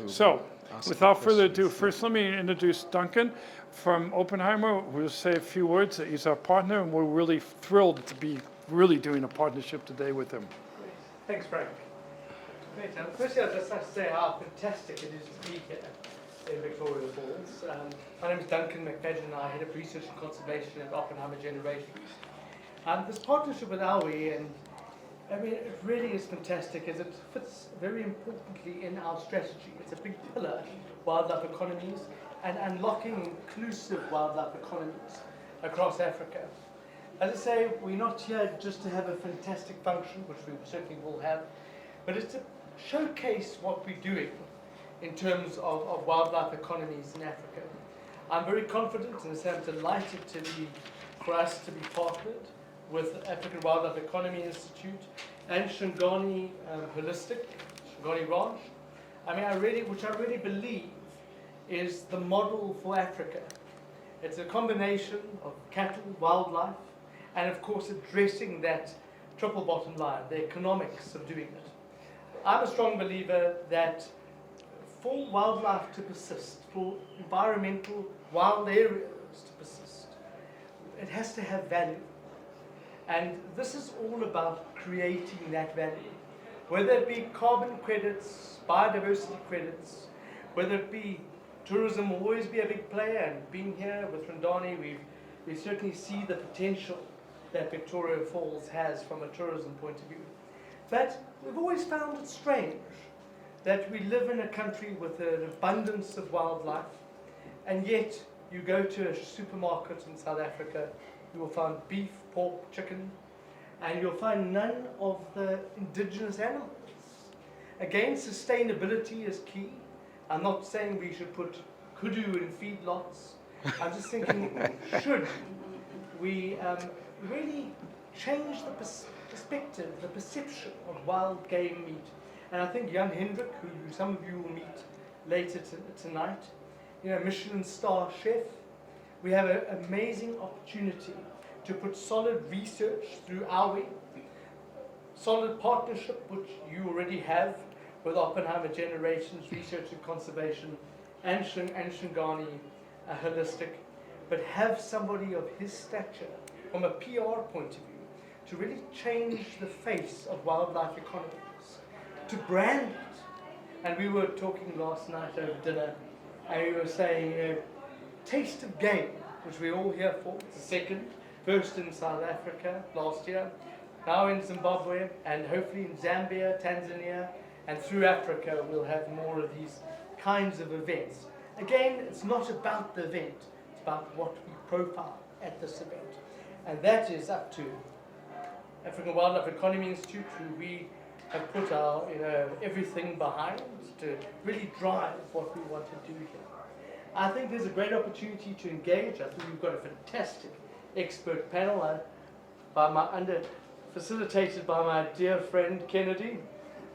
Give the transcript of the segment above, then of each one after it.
So, without further ado, first let me introduce Duncan from Oppenheimer. We'll say a few words. He's our partner, and we're really thrilled to be really doing a partnership today with him. Great. Thanks, Frank. Great. Firstly, I'd just like to say how fantastic it is to be here in Victoria Falls. My name is Duncan McFadden, and I head up research and conservation at Oppenheimer Generations. This partnership with AWEI, and I mean, it really is fantastic as it fits very importantly in our strategy. It's a big pillar, wildlife economies, and unlocking inclusive wildlife economies across Africa. As I say, we're not here just to have a fantastic function, which we certainly will have, but it's to showcase what we're doing in terms of wildlife economies in Africa. I'm very confident, and I'm delighted for us to be partnered with African Wildlife Economy Institute and Shangani Shangani Ranch. I mean, which I really believe is the model for Africa. It's a combination of cattle, wildlife, and of course addressing that triple bottom line, the economics of doing it. I'm a strong believer that for wildlife to persist, for environmental wild areas to persist, it has to have value. And this is all about creating that value. Whether it be carbon credits, biodiversity credits, whether it be tourism will always be a big player, and being here with Randani, we certainly see the potential that Victoria Falls has from a tourism point of view. But we've always found it strange that we live in a country with an abundance of wildlife, and yet you go to a supermarket in South Africa, you will find beef, pork, chicken, and you'll find none of the indigenous animals. Again, sustainability is key. I'm not saying we should put kudu in feedlots. I'm just thinking, should we really change the perspective, the perception of wild game meat? And I think Jan Hendrik, who some of you will meet later tonight, Michelin star chef, we have an amazing opportunity to put solid research through AWEI, solid partnership, which you already have with Oppenheimer Generations, Research and Conservation, and Shangani Holistic, but have somebody of his stature from a PR point of view to really change the face of wildlife economies, to brand it. And we were talking last night over dinner, and we were saying, taste of game, which we're all here for. It's the second, first in South Africa last year, now in Zimbabwe, and hopefully in Zambia, Tanzania, and through Africa we'll have more of these kinds of events. Again, it's not about the event, it's about what we profile at this event. And that is up to African Wildlife Economy Institute, who we have put our everything behind to really drive what we want to do here. I think there's a great opportunity to engage. I think we've got a fantastic expert panel facilitated by my dear friend Kennedy,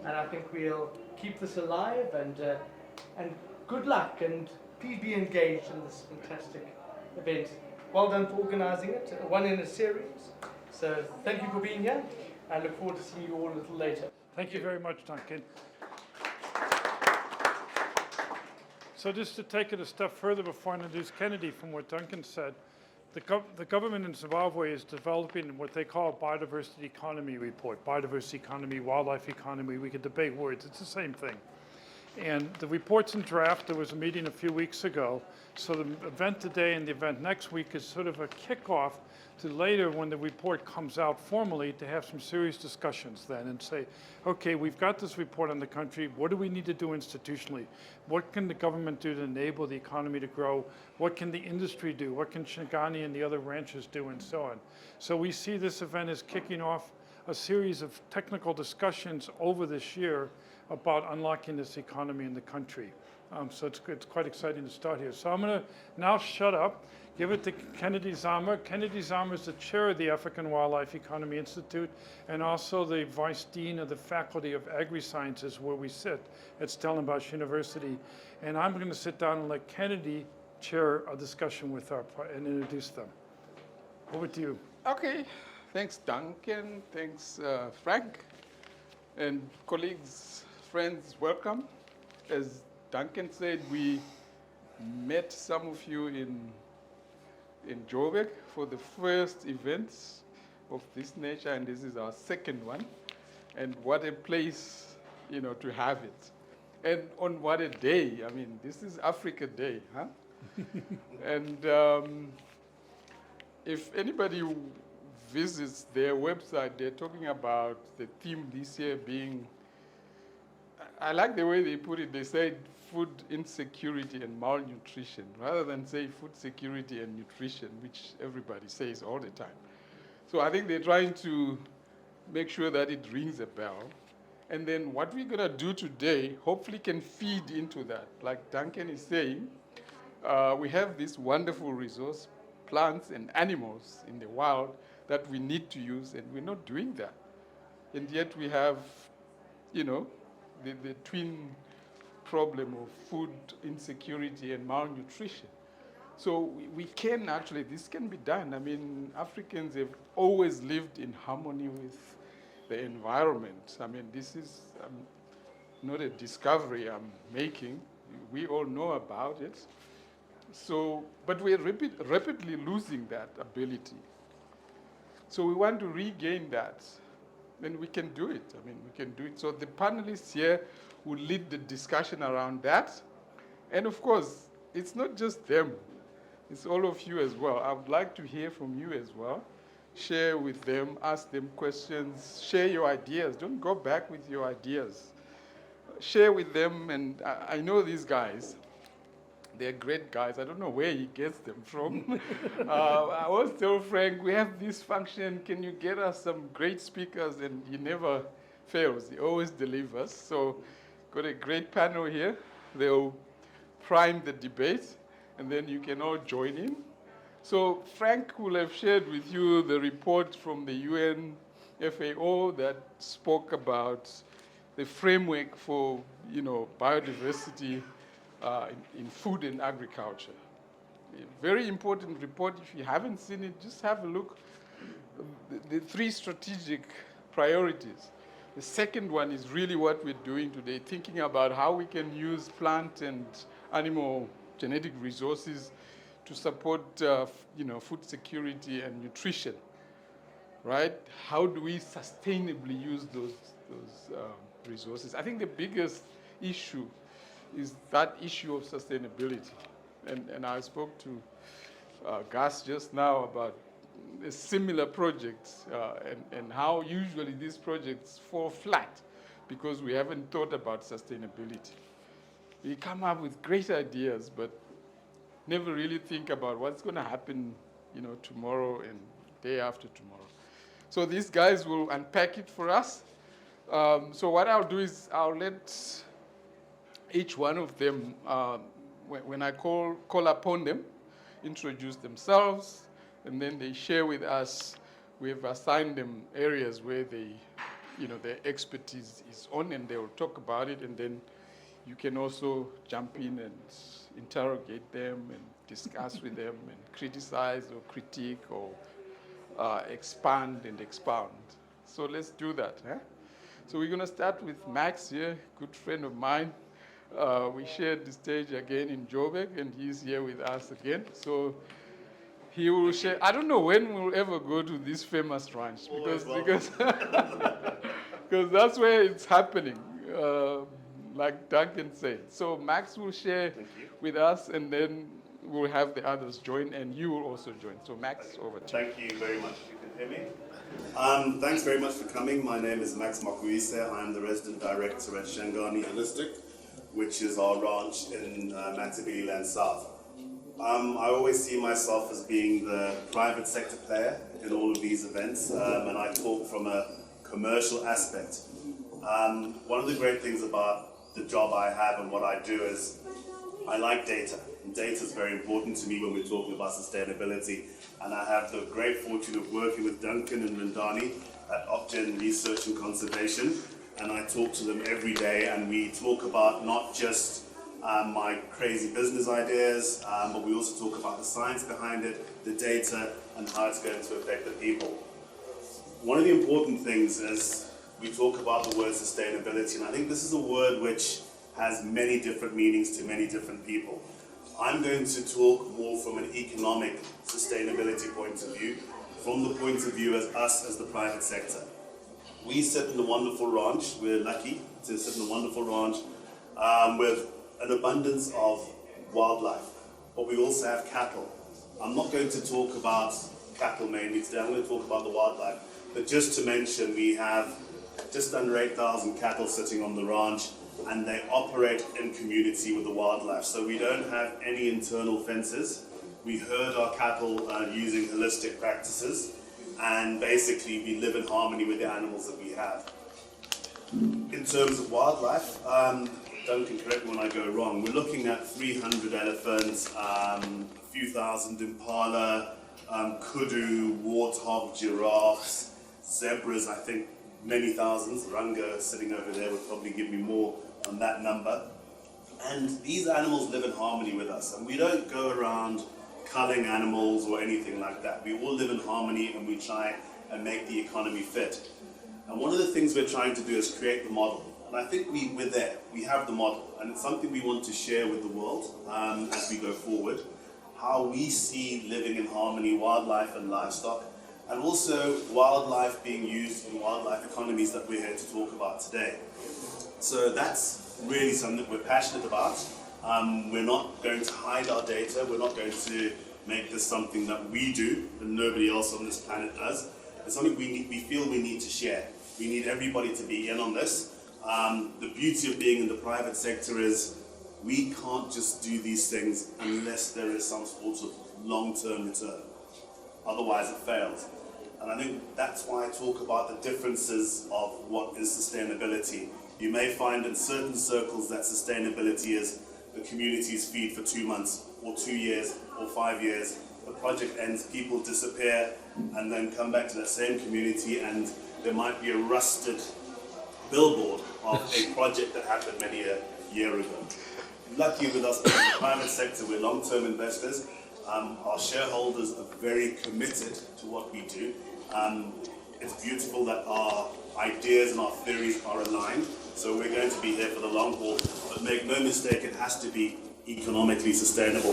and I think we'll keep this alive, and good luck, and please be engaged in this fantastic event. Well done for organizing it, one in a series. So thank you for being here. I look forward to seeing you all a little later. Thank you very much, Duncan. So just to take it a step further before I introduce Kennedy from what Duncan said, the government in Zimbabwe is developing what they call a biodiversity economy report. Biodiversity economy, wildlife economy, we could debate words, it's the same thing. And the report's in draft. There was a meeting a few weeks ago. So the event today and the event next week is sort of a kickoff to later, when the report comes out formally, to have some serious discussions then and say, okay, we've got this report on the country. What do we need to do institutionally? What can the government do to enable the economy to grow? What can the industry do? What can Shangani and the other ranchers do, and so on? So we see this event as kicking off a series of technical discussions over this year about unlocking this economy in the country. So it's quite exciting to start here. So I'm going to now shut up, give it to Kennedy Dzama. Kennedy Dzama is the chair of the African Wildlife Economy Institute and also the vice dean of the Faculty of AgriSciences, where we sit at Stellenbosch University. And I'm going to sit down and let Kennedy chair a discussion with and introduce them. Over to you. Okay. Thanks, Duncan. Thanks, Frank. And colleagues, friends, welcome. As Duncan said, we met some of you in Joburg for the first events of this nature, and this is our second one. And what a place, to have it. And on what a day. I mean, this is Africa Day, huh? And if anybody visits their website, they're talking about the theme this year being, I like the way they put it. They said food insecurity and malnutrition, rather than say food security and nutrition, which everybody says all the time. So I think they're trying to make sure that it rings a bell. And then what we're going to do today hopefully can feed into that. Like Duncan is saying, we have this wonderful resource, plants and animals in the wild that we need to use, and we're not doing that. And yet we have, the twin problem of food insecurity and malnutrition. So we can actually, this can be done. I mean, Africans have always lived in harmony with the environment. I mean, this is not a discovery I'm making. We all know about it. So, but we're rapidly losing that ability. So we want to regain that, and we can do it. I mean, we can do it. So the panelists here will lead the discussion around that. And of course, it's not just them. It's all of you as well. I would like to hear from you as well. Share with them, ask them questions, share your ideas. Don't go back with your ideas. Share with them, and I know these guys. They're great guys. I don't know where he gets them from. I always tell Frank, we have this function. Can you get us some great speakers? And he never fails. He always delivers. So got a great panel here. They'll prime the debate, and then you can all join in. So Frank will have shared with you the report from the UN FAO that spoke about the framework for, biodiversity in food and agriculture. A very important report. If you haven't seen it, just have a look. The three strategic priorities. The second one is really what we're doing today, thinking about how we can use plant and animal genetic resources to support, food security and nutrition, right? How do we sustainably use those resources? I think the biggest issue is that issue of sustainability. And I spoke to Gus just now about a similar project and how usually these projects fall flat because we haven't thought about sustainability. We come up with great ideas, but never really think about what's going to happen, tomorrow and day after tomorrow. So these guys will unpack it for us. So what I'll do is I'll let each one of them, when I call upon them, introduce themselves, and then they share with us. We've assigned them areas where they, their expertise is on, and they will talk about it, and then you can also jump in and interrogate them and discuss with them and criticize or critique or expand and expound. So let's do that. Eh? So we're going to start with Max here, good friend of mine. We shared the stage again in Joburg, and he's here with us again. So he will share. I don't know when we'll ever go to this famous ranch because that's where it's happening. Like Duncan said. So Max will share with us, and then we'll have the others join, and you will also join. So Max, over to you. Thank you very much. You can hear me? Thanks very much for coming. My name is Max Makuvise. I'm the resident director at Shangani Holistic, which is our ranch in Matabeleland South. I always see myself as being the private sector player in all of these events, and I talk from a commercial aspect. One of the great things about the job I have and what I do is I like data. And data is very important to me when we're talking about sustainability. And I have the great fortune of working with Duncan and Lindani at Opgen Research and Conservation. And I talk to them every day, and we talk about not just my crazy business ideas, but we also talk about the science behind it, the data, and how it's going to affect the people. One of the important things is we talk about the word sustainability, and I think this is a word which has many different meanings to many different people. I'm going to talk more from an economic sustainability point of view, from the point of view as us as the private sector. We sit in a wonderful ranch. We're lucky to sit in a wonderful ranch with an abundance of wildlife, but we also have cattle. I'm not going to talk about cattle mainly today. I'm going to talk about the wildlife. But just to mention, we have just under 8,000 cattle sitting on the ranch, and they operate in community with the wildlife. So we don't have any internal fences. We herd our cattle using holistic practices, and basically we live in harmony with the animals that we have. In terms of wildlife, Duncan, correct me when I go wrong, we're looking at 300 elephants, a few thousand impala, kudu, warthog, giraffes, zebras, I think many thousands. Ranga sitting over there would probably give me more on that number. And these animals live in harmony with us, and we don't go around culling animals or anything like that. We all live in harmony, and we try and make the economy fit. And one of the things we're trying to do is create the model. And I think we're there. We have the model, and it's something we want to share with the world as we go forward. How we see living in harmony, wildlife and livestock, and also wildlife being used in wildlife economies that we're here to talk about today. So that's really something that we're passionate about. We're not going to hide our data. We're not going to make this something that we do and nobody else on this planet does. It's something we feel we need to share. We need everybody to be in on this. The beauty of being in the private sector is we can't just do these things unless there is some sort of long-term return. Otherwise it fails. And I think that's why I talk about the differences of what is sustainability. You may find in certain circles that sustainability is the communities feed for 2 months or 2 years or 5 years. The project ends, people disappear, and then come back to that same community, and there might be a rusted billboard of a project that happened many a year ago. Lucky with us in the private sector, we're long-term investors. Our shareholders are very committed to what we do. It's beautiful that our ideas and our theories are aligned. So we're going to be here for the long haul, but make no mistake, it has to be economically sustainable.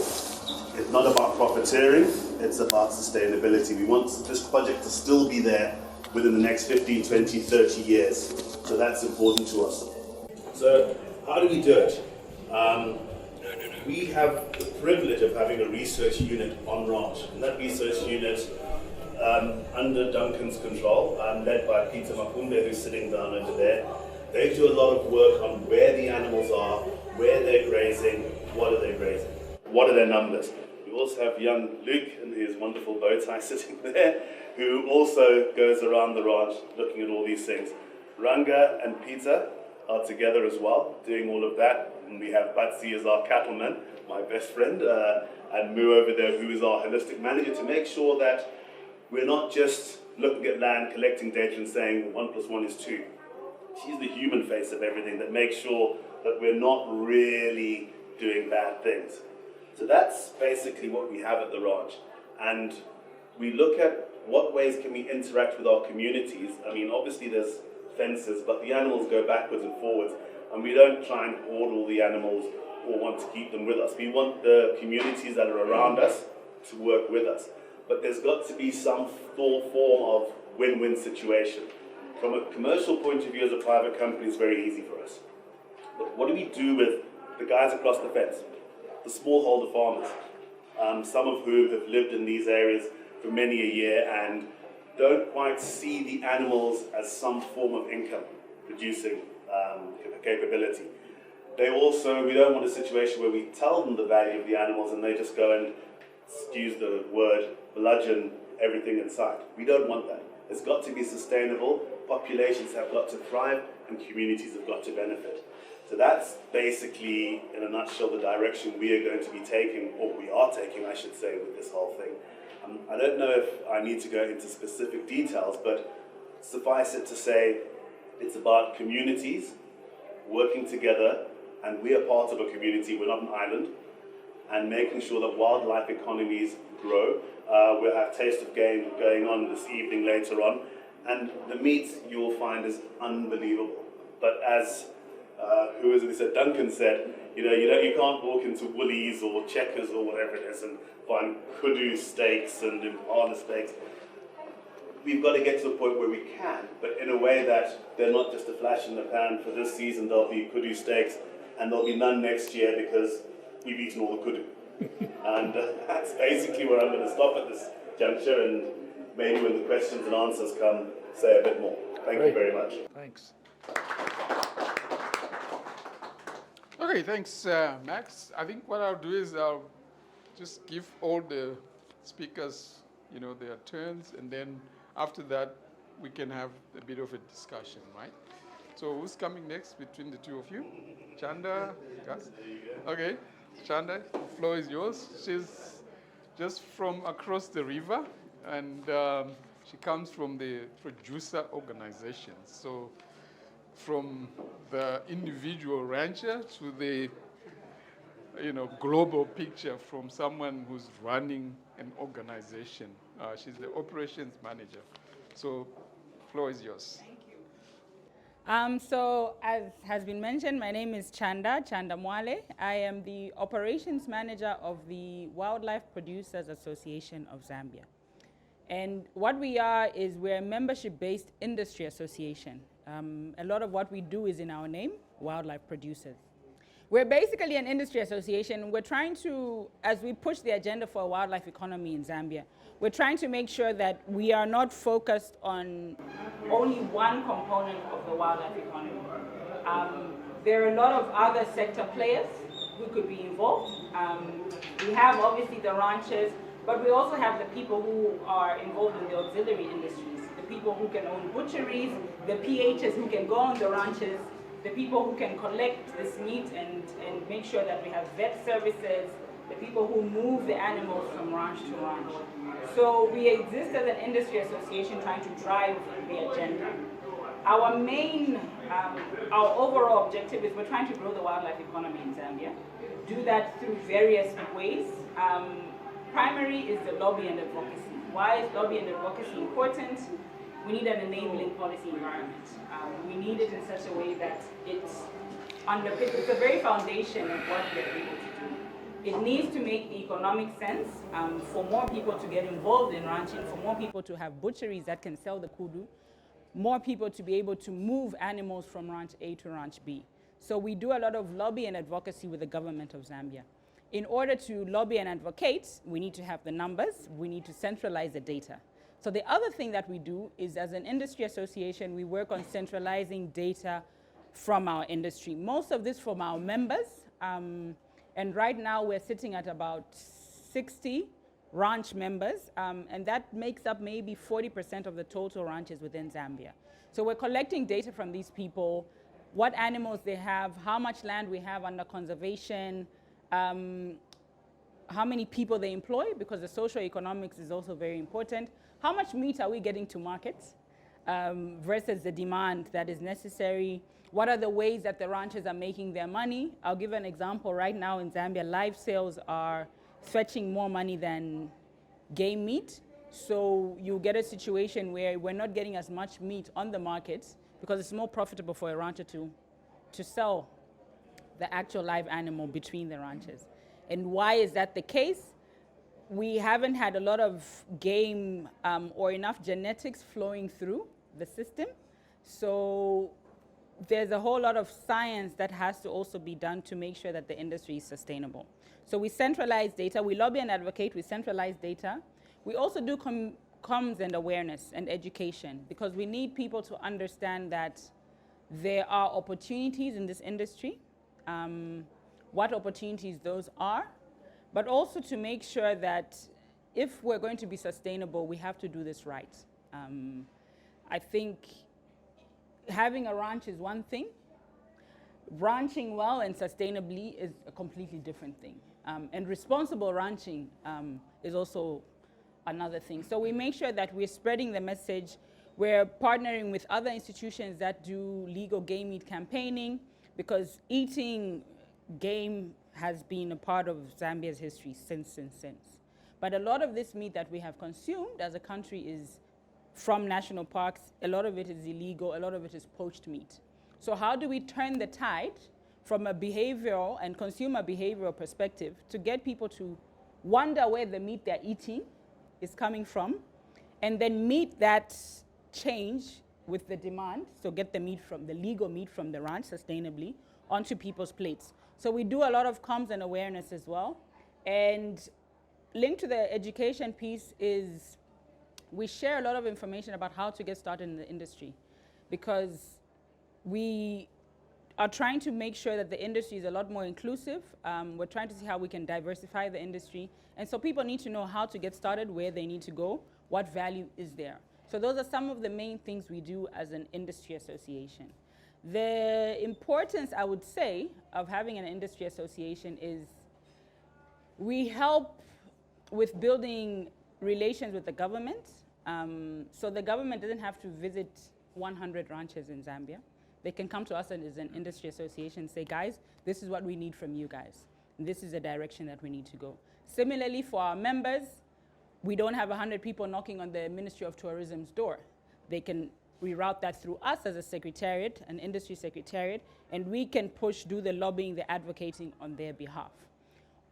It's not about profiteering, it's about sustainability. We want this project to still be there within the next 15, 20, 30 years. So that's important to us. So how do we do it? We have the privilege of having a research unit on ranch, and that research unit under Duncan's control, led by Peter Makumbe, who's sitting down over there. They do a lot of work on where the animals are, where they're grazing, what are they grazing, what are their numbers. We also have young Luke in his wonderful bow tie sitting there, who also goes around the ranch looking at all these things. Ranga and Peter are together as well, doing all of that. And we have Batsi as our cattleman, my best friend, and Moo over there, who is our holistic manager, to make sure that we're not just looking at land, collecting data and saying 1 + 1 is 2. She's the human face of everything that makes sure that we're not really doing bad things. So that's basically what we have at the ranch. And we look at what ways can we interact with our communities. I mean, obviously there's fences, but the animals go backwards and forwards, and we don't try and hoard all the animals or want to keep them with us. We want the communities that are around us to work with us. But there's got to be some form of win-win situation. From a commercial point of view, as a private company, it's very easy for us. But what do we do with the guys across the fence, the smallholder farmers, some of whom have lived in these areas for many a year and don't quite see the animals as some form of income producing capability? We don't want a situation where we tell them the value of the animals and they just go and, excuse the word, bludgeon everything inside. We don't want that. It's got to be sustainable, populations have got to thrive, and communities have got to benefit. So that's basically, in a nutshell, the direction we are going to be taking, or we are taking, I should say, with this whole thing. I don't know if I need to go into specific details, but suffice it to say, it's about communities working together, and we are part of a community, we're not an island, and making sure that wildlife economies grow. We'll have Taste of Game going on this evening later on, and the meat you will find is unbelievable. But as who was it? He said, Duncan said, you can't walk into Woolies or Checkers or whatever it is and find kudu steaks and impala steaks. We've got to get to the point where we can, but in a way that they're not just a flash in the pan. For this season, there'll be kudu steaks, and there'll be none next year because we've eaten all the kudu. And that's basically where I'm going to stop at this juncture, and maybe when the questions and answers come, say a bit more. Thank you very much. Thanks. Okay, thanks, Max. I think what I'll do is I'll just give all the speakers, their turns, and then after that, we can have a bit of a discussion, right? So who's coming next between the two of you? Chanda, Gus? Okay, Chanda, the floor is yours. She's just from across the river, and she comes from the producer organization. So from the individual rancher to the global picture from someone who's running an organization. She's the operations manager. So floor is yours. Thank you. So as has been mentioned, my name is Chanda Mwale. I am the operations manager of the Wildlife Producers Association of Zambia. And what we are is we're a membership-based industry association. A lot of what we do is in our name, Wildlife Producers. We're basically an industry association. We're trying to, as we push the agenda for a wildlife economy in Zambia, we're trying to make sure that we are not focused on only one component of the wildlife economy. There are a lot of other sector players who could be involved. We have obviously the ranchers, but we also have the people who are involved in the auxiliary industries, the people who can own butcheries, the PHs who can go on the ranches, the people who can collect this meat and make sure that we have vet services, the people who move the animals from ranch to ranch. So we exist as an industry association trying to drive the agenda. Our main, our overall objective is we're trying to grow the wildlife economy in Zambia. Do that through various ways. Primary is the lobby and advocacy. Why is lobby and advocacy important? We need an enabling policy environment. We need it in such a way that it's the very foundation of what we're able to do. It needs to make economic sense for more people to get involved in ranching, for more people to have butcheries that can sell the kudu, more people to be able to move animals from ranch A to ranch B. So we do a lot of lobby and advocacy with the government of Zambia. In order to lobby and advocate, we need to have the numbers, we need to centralize the data. So the other thing that we do is, as an industry association, we work on centralizing data from our industry. Most of this from our members, and right now we're sitting at about 60 ranch members, and that makes up maybe 40% of the total ranches within Zambia. So we're collecting data from these people, what animals they have, how much land we have under conservation, how many people they employ, because the socioeconomics is also very important. How much meat are we getting to market versus the demand that is necessary? What are the ways that the ranchers are making their money? I'll give an example. Right now in Zambia, live sales are fetching more money than game meat. So you get a situation where we're not getting as much meat on the market because it's more profitable for a rancher to sell the actual live animal between the ranches. And why is that the case? We haven't had a lot of game or enough genetics flowing through the system. So there's a whole lot of science that has to also be done to make sure that the industry is sustainable. So we centralize data, we lobby and advocate, we centralize data. We also do comms and awareness and education, because we need people to understand that there are opportunities in this industry, what opportunities those are, but also to make sure that if we're going to be sustainable, we have to do this right. I think having a ranch is one thing. Ranching well and sustainably is a completely different thing. And responsible ranching is also another thing. So we make sure that we're spreading the message. We're partnering with other institutions that do legal game meat campaigning, because eating game has been a part of Zambia's history since. But a lot of this meat that we have consumed as a country is from national parks. A lot of it is illegal, a lot of it is poached meat. So how do we turn the tide from a behavioral and consumer behavioral perspective to get people to wonder where the meat they're eating is coming from, and then meet that change with the demand, so get the meat from the legal meat from the ranch sustainably onto people's plates. So we do a lot of comms and awareness as well. And linked to the education piece is we share a lot of information about how to get started in the industry, because we are trying to make sure that the industry is a lot more inclusive. We're trying to see how we can diversify the industry. And so people need to know how to get started, where they need to go, what value is there. So those are some of the main things we do as an industry association. The importance, I would say, of having an industry association is we help with building relations with the government. So the government doesn't have to visit 100 ranches in Zambia. They can come to us as an industry association and say, guys, this is what we need from you guys. This is the direction that we need to go. Similarly, for our members, we don't have 100 people knocking on the Ministry of Tourism's door. They can reroute that through us as a secretariat, an industry secretariat, and we can do the lobbying, the advocating on their behalf.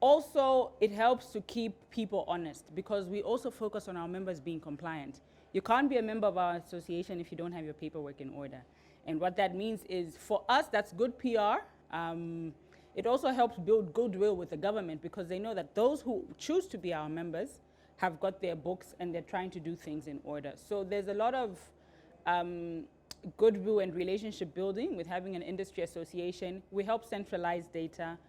Also, it helps to keep people honest, because we also focus on our members being compliant. You can't be a member of our association if you don't have your paperwork in order. And what that means is, for us, that's good PR. It also helps build goodwill with the government, because they know that those who choose to be our members have got their books and they're trying to do things in order. So there's a lot of goodwill and relationship building with having an industry association. We help centralize data.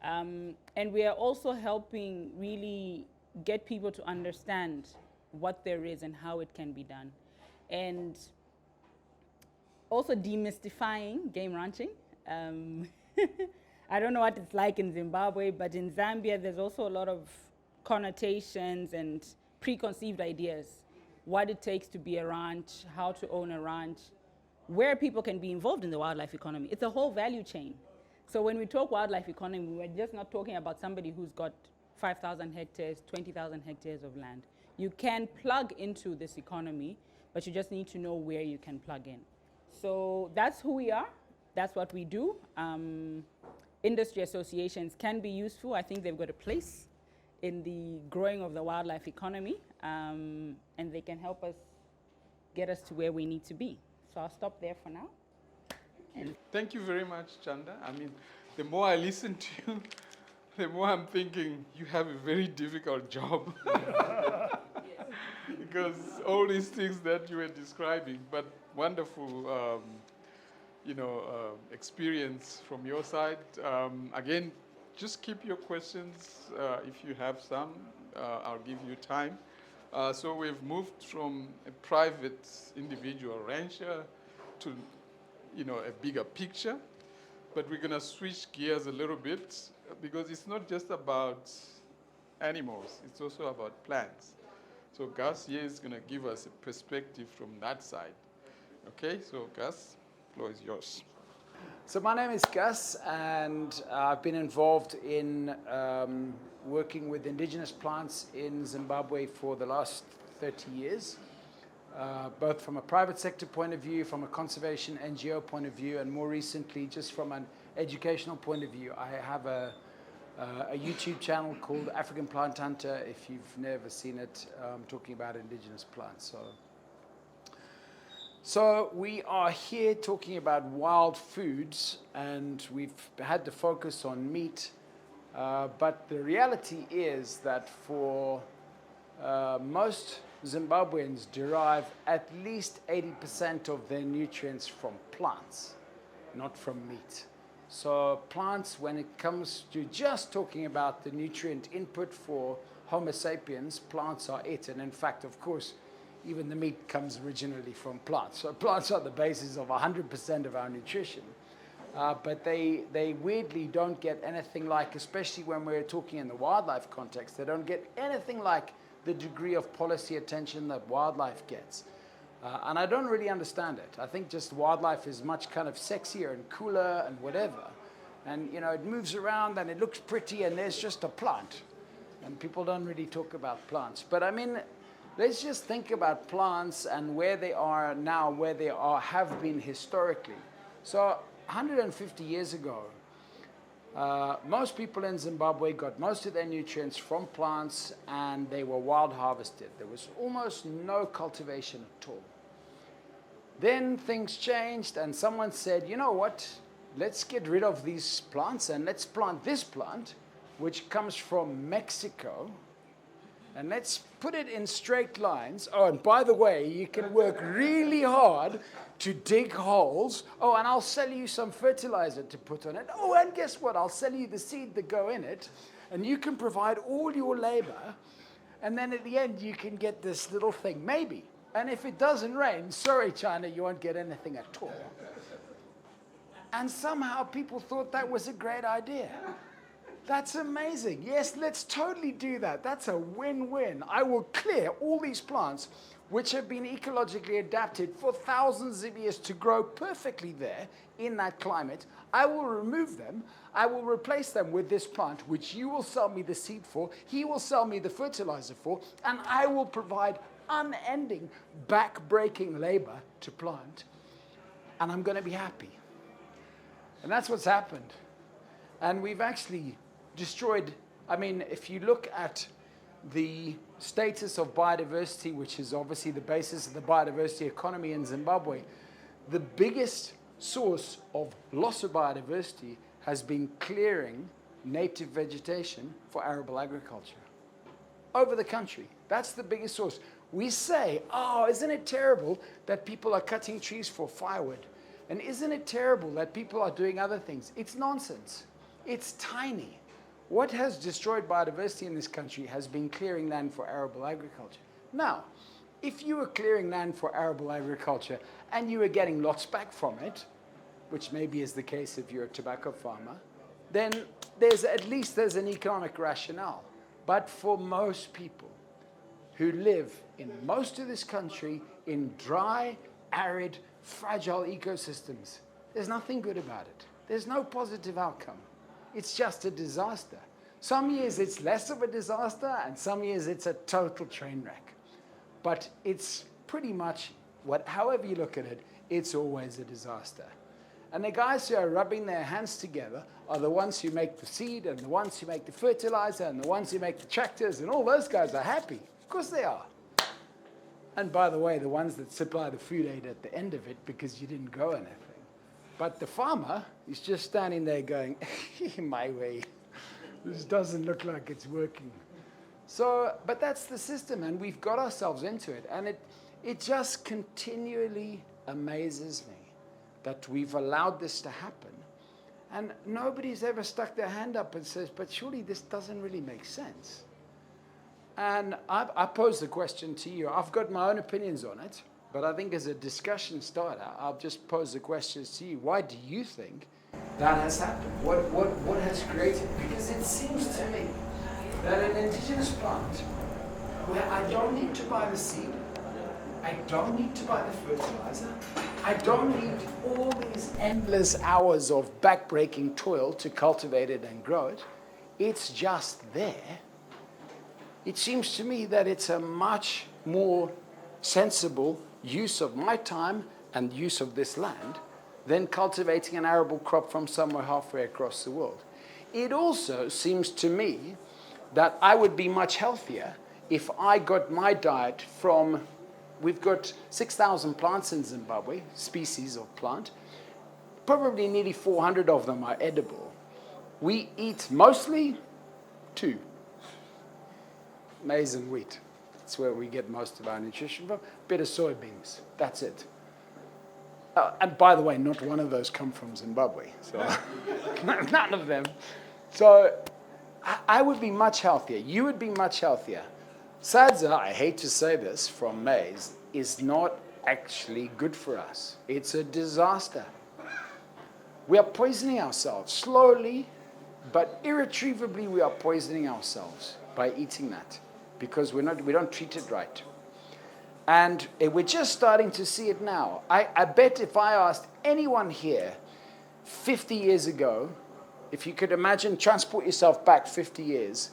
And we are also helping really get people to understand what there is and how it can be done. And also demystifying game ranching. I don't know what it's like in Zimbabwe, but in Zambia, there's also a lot of connotations and preconceived ideas. What it takes to be a ranch, how to own a ranch, where people can be involved in the wildlife economy. It's a whole value chain. So when we talk wildlife economy, we're just not talking about somebody who's got 5,000 hectares, 20,000 hectares of land. You can plug into this economy, but you just need to know where you can plug in. So that's who we are. That's what we do. Industry associations can be useful. I think they've got a place in the growing of the wildlife economy, and they can help us get us to where we need to be. So I'll stop there for now. Thank you very much, Chanda. I mean, the more I listen to you, the more I'm thinking you have a very difficult job. Because all these things that you were describing, but wonderful, experience from your side. Again, just keep your questions. If you have some, I'll give you time. So we've moved from a private individual rancher to, a bigger picture. But we're going to switch gears a little bit, because it's not just about animals, it's also about plants. So Gus here is going to give us a perspective from that side. Okay, so Gus, the floor is yours. So my name is Gus, and I've been involved in working with indigenous plants in Zimbabwe for the last 30 years, both from a private sector point of view, from a conservation NGO point of view, and more recently, just from an educational point of view. I have a YouTube channel called African Plant Hunter. If you've never seen it, I'm talking about indigenous plants. So we are here talking about wild foods, and we've had the focus on meat, but the reality is that for most Zimbabweans derive at least 80% of their nutrients from plants, not from meat. So plants, when it comes to just talking about the nutrient input for Homo sapiens, plants are it. And in fact, of course, even the meat comes originally from plants. So plants are the basis of 100% of our nutrition. But they weirdly don't get anything like, especially when we're talking in the wildlife context, they don't get anything like the degree of policy attention that wildlife gets. And I don't really understand it. I think just wildlife is much kind of sexier and cooler and whatever. And, it moves around and it looks pretty and there's just a plant. And people don't really talk about plants. But I mean, let's just think about plants and where they are now, where they have been historically. So 150 years ago, most people in Zimbabwe got most of their nutrients from plants and they were wild harvested. There was almost no cultivation at all. Then things changed and someone said, you know what, let's get rid of these plants and let's plant this plant, which comes from Mexico, and let's put it in straight lines. Oh, and by the way, you can work really hard to dig holes. Oh, and I'll sell you some fertilizer to put on it. Oh, and guess what? I'll sell you the seed that go in it, and you can provide all your labor, and then at the end you can get this little thing, maybe. And if it doesn't rain, sorry, China, you won't get anything at all. And somehow people thought that was a great idea. That's amazing. Yes, let's totally do that. That's a win-win. I will clear all these plants which have been ecologically adapted for thousands of years to grow perfectly there in that climate. I will remove them. I will replace them with this plant, which you will sell me the seed for, he will sell me the fertilizer for, and I will provide unending, back-breaking labor to plant, and I'm going to be happy. And that's what's happened. And we've actually destroyed, I mean, if you look at the status of biodiversity, which is obviously the basis of the biodiversity economy in Zimbabwe, the biggest source of loss of biodiversity has been clearing native vegetation for arable agriculture over the country. That's the biggest source. We say, oh, isn't it terrible that people are cutting trees for firewood? And isn't it terrible that people are doing other things? It's nonsense. It's tiny. What has destroyed biodiversity in this country has been clearing land for arable agriculture. Now, if you were clearing land for arable agriculture and you were getting lots back from it, which maybe is the case if you're a tobacco farmer, then there's an economic rationale. But for most people who live in most of this country in dry, arid, fragile ecosystems, there's nothing good about it. There's no positive outcome. It's just a disaster. Some years it's less of a disaster, and some years it's a total train wreck. But it's pretty much, however you look at it, it's always a disaster. And the guys who are rubbing their hands together are the ones who make the seed, and the ones who make the fertilizer, and the ones who make the tractors, and all those guys are happy. Of course they are. And by the way, the ones that supply the food aid at the end of it because you didn't grow anything. But the farmer is just standing there going, my way, this doesn't look like it's working. So, but that's the system, and we've got ourselves into it. And it just continually amazes me that we've allowed this to happen. And nobody's ever stuck their hand up and says, but surely this doesn't really make sense. And I pose the question to you. I've got my own opinions on it, but I think as a discussion starter, I'll just pose the questions to you. Why do you think that has happened? What has created? Because it seems to me that an indigenous plant, where I don't need to buy the seed, I don't need to buy the fertilizer, I don't need all these endless hours of back-breaking toil to cultivate it and grow it, it's just there. It seems to me that it's a much more sensible use of my time and use of this land than cultivating an arable crop from somewhere halfway across the world. It also seems to me that I would be much healthier if I got my diet from, we've got 6,000 plants in Zimbabwe, species of plant. Probably nearly 400 of them are edible. We eat mostly 2. Maize and wheat. That's where we get most of our nutrition from. Bit of soybeans. That's it. And by the way, not one of those come from Zimbabwe. So none of them. So I would be much healthier. You would be much healthier. Sadza, I hate to say this, from maize, is not actually good for us. It's a disaster. We are poisoning ourselves. Slowly, but irretrievably, we are poisoning ourselves by eating that. Because we don't treat it right. And we're just starting to see it now. I bet if I asked anyone here 50 years ago, if you could imagine, transport yourself back 50 years,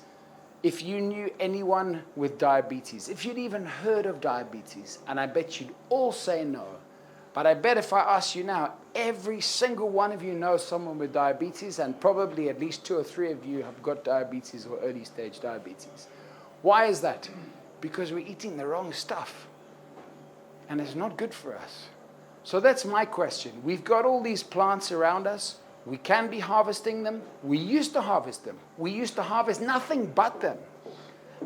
if you knew anyone with diabetes, if you'd even heard of diabetes, and I bet you'd all say no, But I bet if I ask you now, every single one of you knows someone with diabetes, and probably at least 2 or 3 of you have got diabetes or early stage diabetes. Why is that? Because we're eating the wrong stuff. And it's not good for us. So that's my question. We've got all these plants around us. We can be harvesting them. We used to harvest them. We used to harvest nothing but them.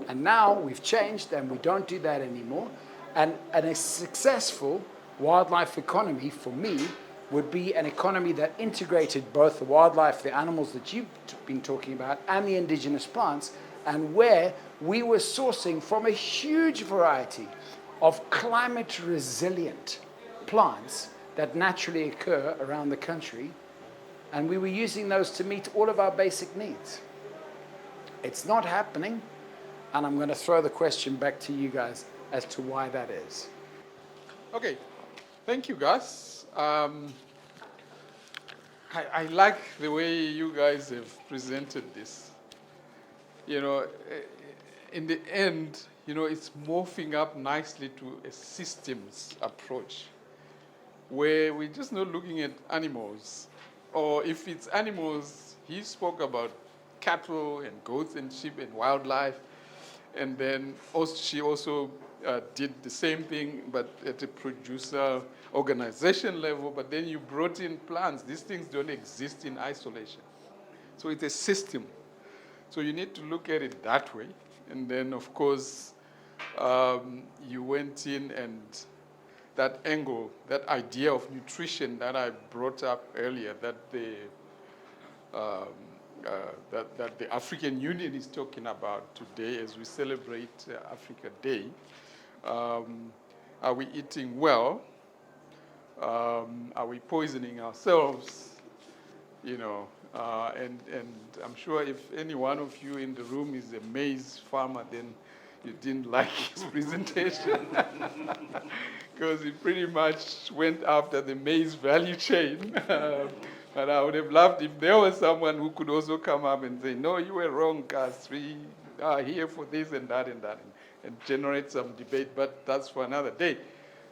And now we've changed and we don't do that anymore. And a successful wildlife economy, for me, would be an economy that integrated both the wildlife, the animals that you've been talking about, and the indigenous plants, and where we were sourcing from a huge variety of climate resilient plants that naturally occur around the country, and we were using those to meet all of our basic needs. It's not happening, and I'm going to throw the question back to you guys as to why that is. Okay, thank you, Gus. I like the way you guys have presented this. You know, in the end, you know, it's morphing up nicely to a systems approach where we're just not looking at animals. Or if it's animals, he spoke about cattle and goats and sheep and wildlife. And then also, she also did the same thing, but at a producer organization level. But then you brought in plants. These things don't exist in isolation. So it's a system. So you need to look at it that way. And then, of course, you went in and that angle, that idea of nutrition that I brought up earlier, that the African Union is talking about today as we celebrate Africa Day. Are we eating well? Are we poisoning ourselves? You know, and I'm sure if any one of you in the room is a maize farmer, then you didn't like his presentation because he pretty much went after the maize value chain. But I would have loved if there was someone who could also come up and say, no, you were wrong, Gus. We are here for this and that and that, and generate some debate, but that's for another day.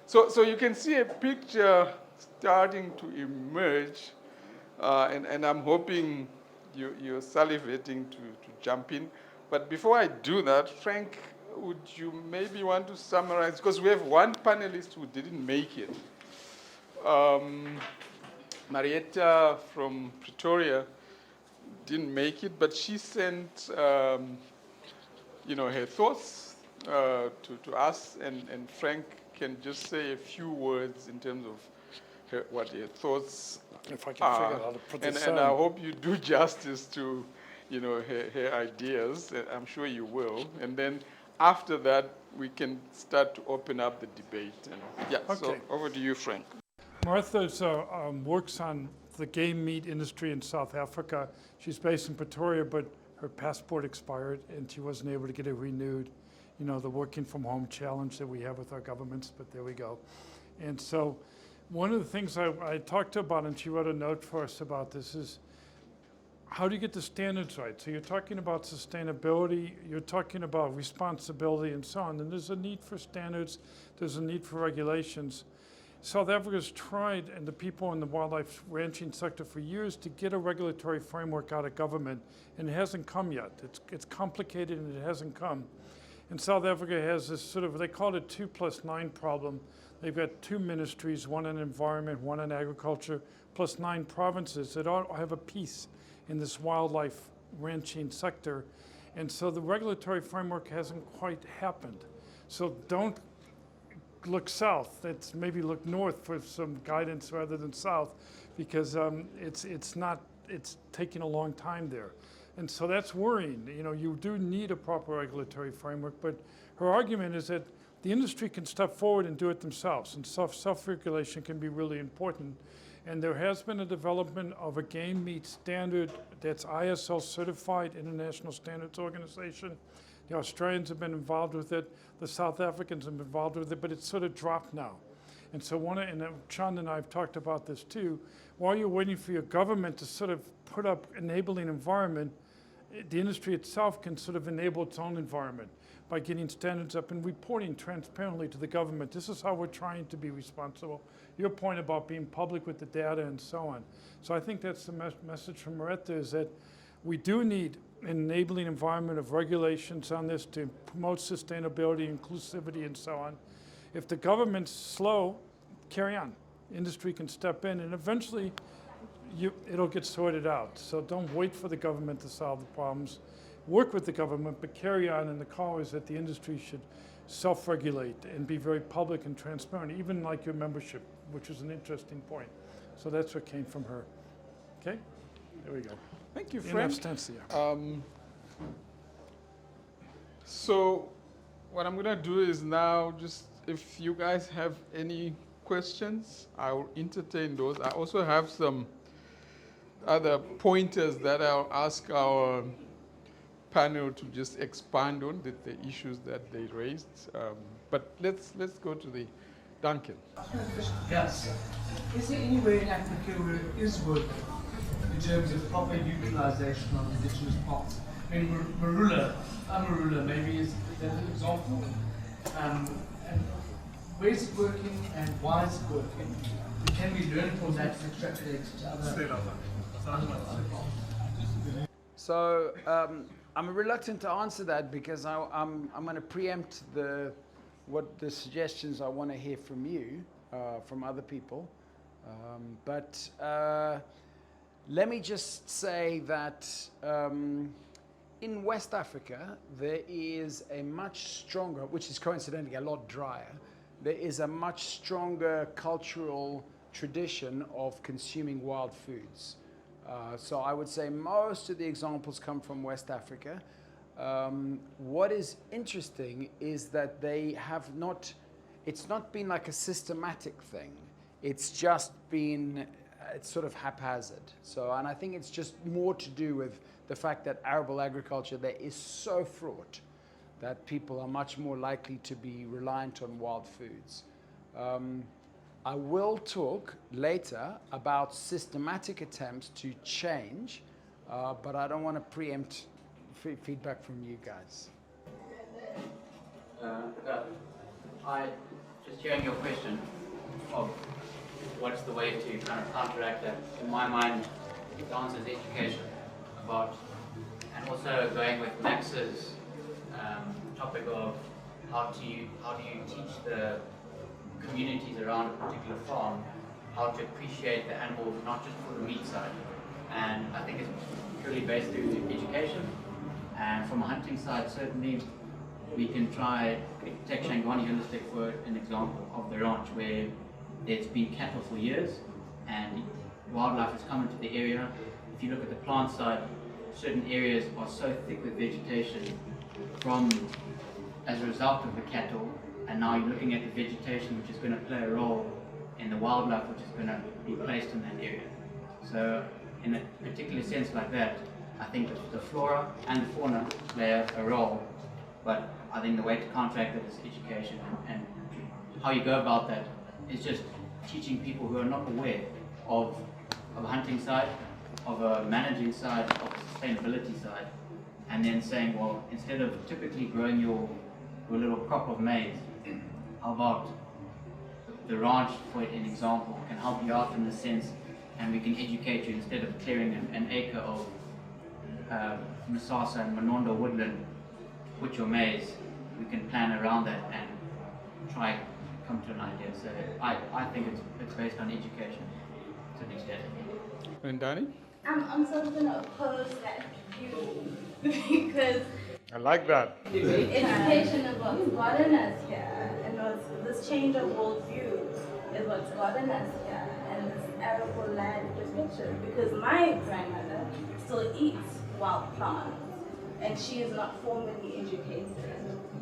So you can see a picture starting to emerge, and I'm hoping you're salivating to jump in. But before I do that, Frank, would you maybe want to summarize? Because we have one panelist who didn't make it. Marietta from Pretoria didn't make it, but she sent you know, her thoughts to us, and Frank can just say a few words in terms of what her thoughts If I can figure out how to put this and I hope you do justice to, you know, her ideas. I'm sure you will. And then after that, we can start to open up the debate. And yeah, Okay. So over to you, Frank. Martha works on the game meat industry in South Africa. She's based in Pretoria, but her passport expired and she wasn't able to get it renewed. You know, the working from home challenge that we have with our governments, but there we go. And so one of the things I talked to her about, and she wrote a note for us about this, is how do you get the standards right? So you're talking about sustainability, you're talking about responsibility and so on, and there's a need for standards, there's a need for regulations. South Africa's tried, and the people in the wildlife ranching sector for years, to get a regulatory framework out of government, and it hasn't come yet. It's complicated and it hasn't come. And South Africa has this sort of, they call it 2+9 problem. They've got 2 ministries, one in environment, one in agriculture, plus 9 provinces that all have a piece in this wildlife ranching sector. And so the regulatory framework hasn't quite happened. So don't look south, let's maybe look north for some guidance rather than south, because it's taking a long time there. And so that's worrying. You know, you do need a proper regulatory framework, but her argument is that the industry can step forward and do it themselves, and self-regulation can be really important. And there has been a development of a game meat standard that's ISL certified, International Standards Organization. The Australians have been involved with it, the South Africans have been involved with it, but it's sort of dropped now. And so Chanda and I have talked about this too. While you're waiting for your government to sort of put up enabling environment, the industry itself can sort of enable its own environment by getting standards up and reporting transparently to the government. This is how we're trying to be responsible. Your point about being public with the data and so on. So I think that's the message from Maretta, is that we do need an enabling environment of regulations on this to promote sustainability, inclusivity, and so on. If the government's slow, carry on. Industry can step in, and eventually it'll get sorted out. So don't wait for the government to solve the problems. Work with the government, but carry on. And the call is that the industry should self-regulate and be very public and transparent, even like your membership, which is an interesting point. So that's what came from her. Okay? There we go. Thank you, In Frank. absentia. So what I'm going to do is now, just if you guys have any questions, I will entertain those. I also have some other pointers that I'll ask our panel to just expand on the issues that they raised. But let's go to the Duncan. Gus, is there anywhere in Africa where it is working in terms of proper utilization of indigenous parts? I mean, Marula maybe is an example. And where's it working and why is it working? And can we learn from that and extrapolate to other? So I'm reluctant to answer that because I'm going to preempt what the suggestions I want to hear from you, from other people. But let me just say that in West Africa, there is a much stronger, which is coincidentally a lot drier, there is a much stronger cultural tradition of consuming wild foods. So I would say most of the examples come from West Africa. What is interesting is that they have not, it's not been like a systematic thing. It's just been, it's sort of haphazard. So, and I think it's just more to do with the fact that arable agriculture there is so fraught that people are much more likely to be reliant on wild foods. I will talk later about systematic attempts to change, but I don't want to preempt feedback from you guys. I just hearing your question of what's the way to kind of counteract that. In my mind, the answer is education. And also going with Max's topic of how do you teach the communities around a particular farm how to appreciate the animal, not just for the meat side. And I think it's purely based through education. And from a hunting side, certainly we can try, take Shangani Holistic for an example of the ranch where there's been cattle for years and wildlife has come into the area. If you look at the plant side, certain areas are so thick with vegetation as a result of the cattle, and now you're looking at the vegetation which is going to play a role in the wildlife which is going to be placed in that area. So in a particular sense like that, I think the flora and the fauna play a role, but I think the way to counteract that is education, and how you go about that is just teaching people who are not aware of a hunting side, of a managing side, of a sustainability side, and then saying, well, instead of typically growing your little crop of maize, how about the ranch, for an example, can help you out in the sense, and we can educate you instead of clearing an acre of Masasa and Manondo woodland, put your maize, we can plan around that and try come to an idea. So I think it's based on education to an extent. And Danny? I'm sort of going to oppose that view because I like that. education is what's gotten us here, and this change of worldview is what's gotten us here, and this arable land perspective. Because my grandmother still eats wild plants, and she is not formally educated.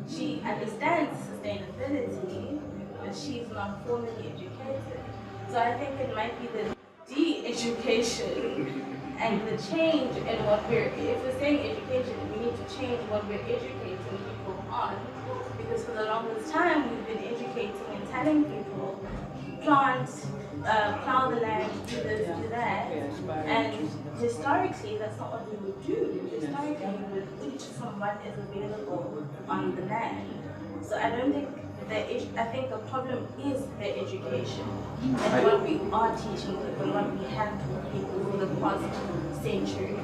She understands sustainability, but she's not formally educated. So I think it might be the de-education and the change in what if we're saying education, we need to change what we're educating people on. Because for the longest time, we've been educating and telling people plant, plow the land, do this, do that. And historically, that's not what we would do. Historically, we would eat from what is available on the land. So I don't think I think the problem is the education and what we are teaching people, what we have taught people for the past century.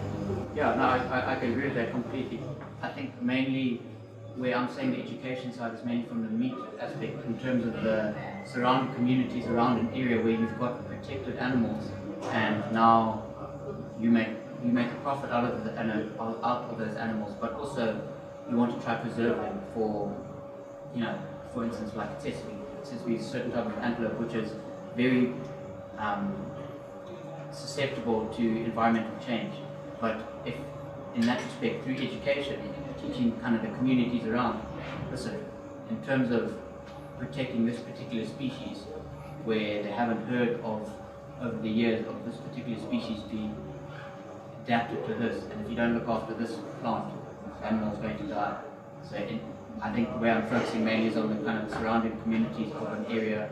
Yeah, no, I can agree with that completely. I think mainly where I'm saying the education side is mainly from the meat aspect, in terms of the surrounding communities around an area where you've got protected animals, and now you make a profit out of those animals, but also you want to try to preserve them for, for instance, like Sesame is a certain type of antelope which is very susceptible to environmental change. But if, in that respect, through education, teaching kind of the communities around, listen, in terms of protecting this particular species, where they haven't heard of over the years of this particular species being adapted to this, and if you don't look after this plant, the animal is going to die. So I think the way I'm focusing mainly is on the kind of surrounding communities of an area,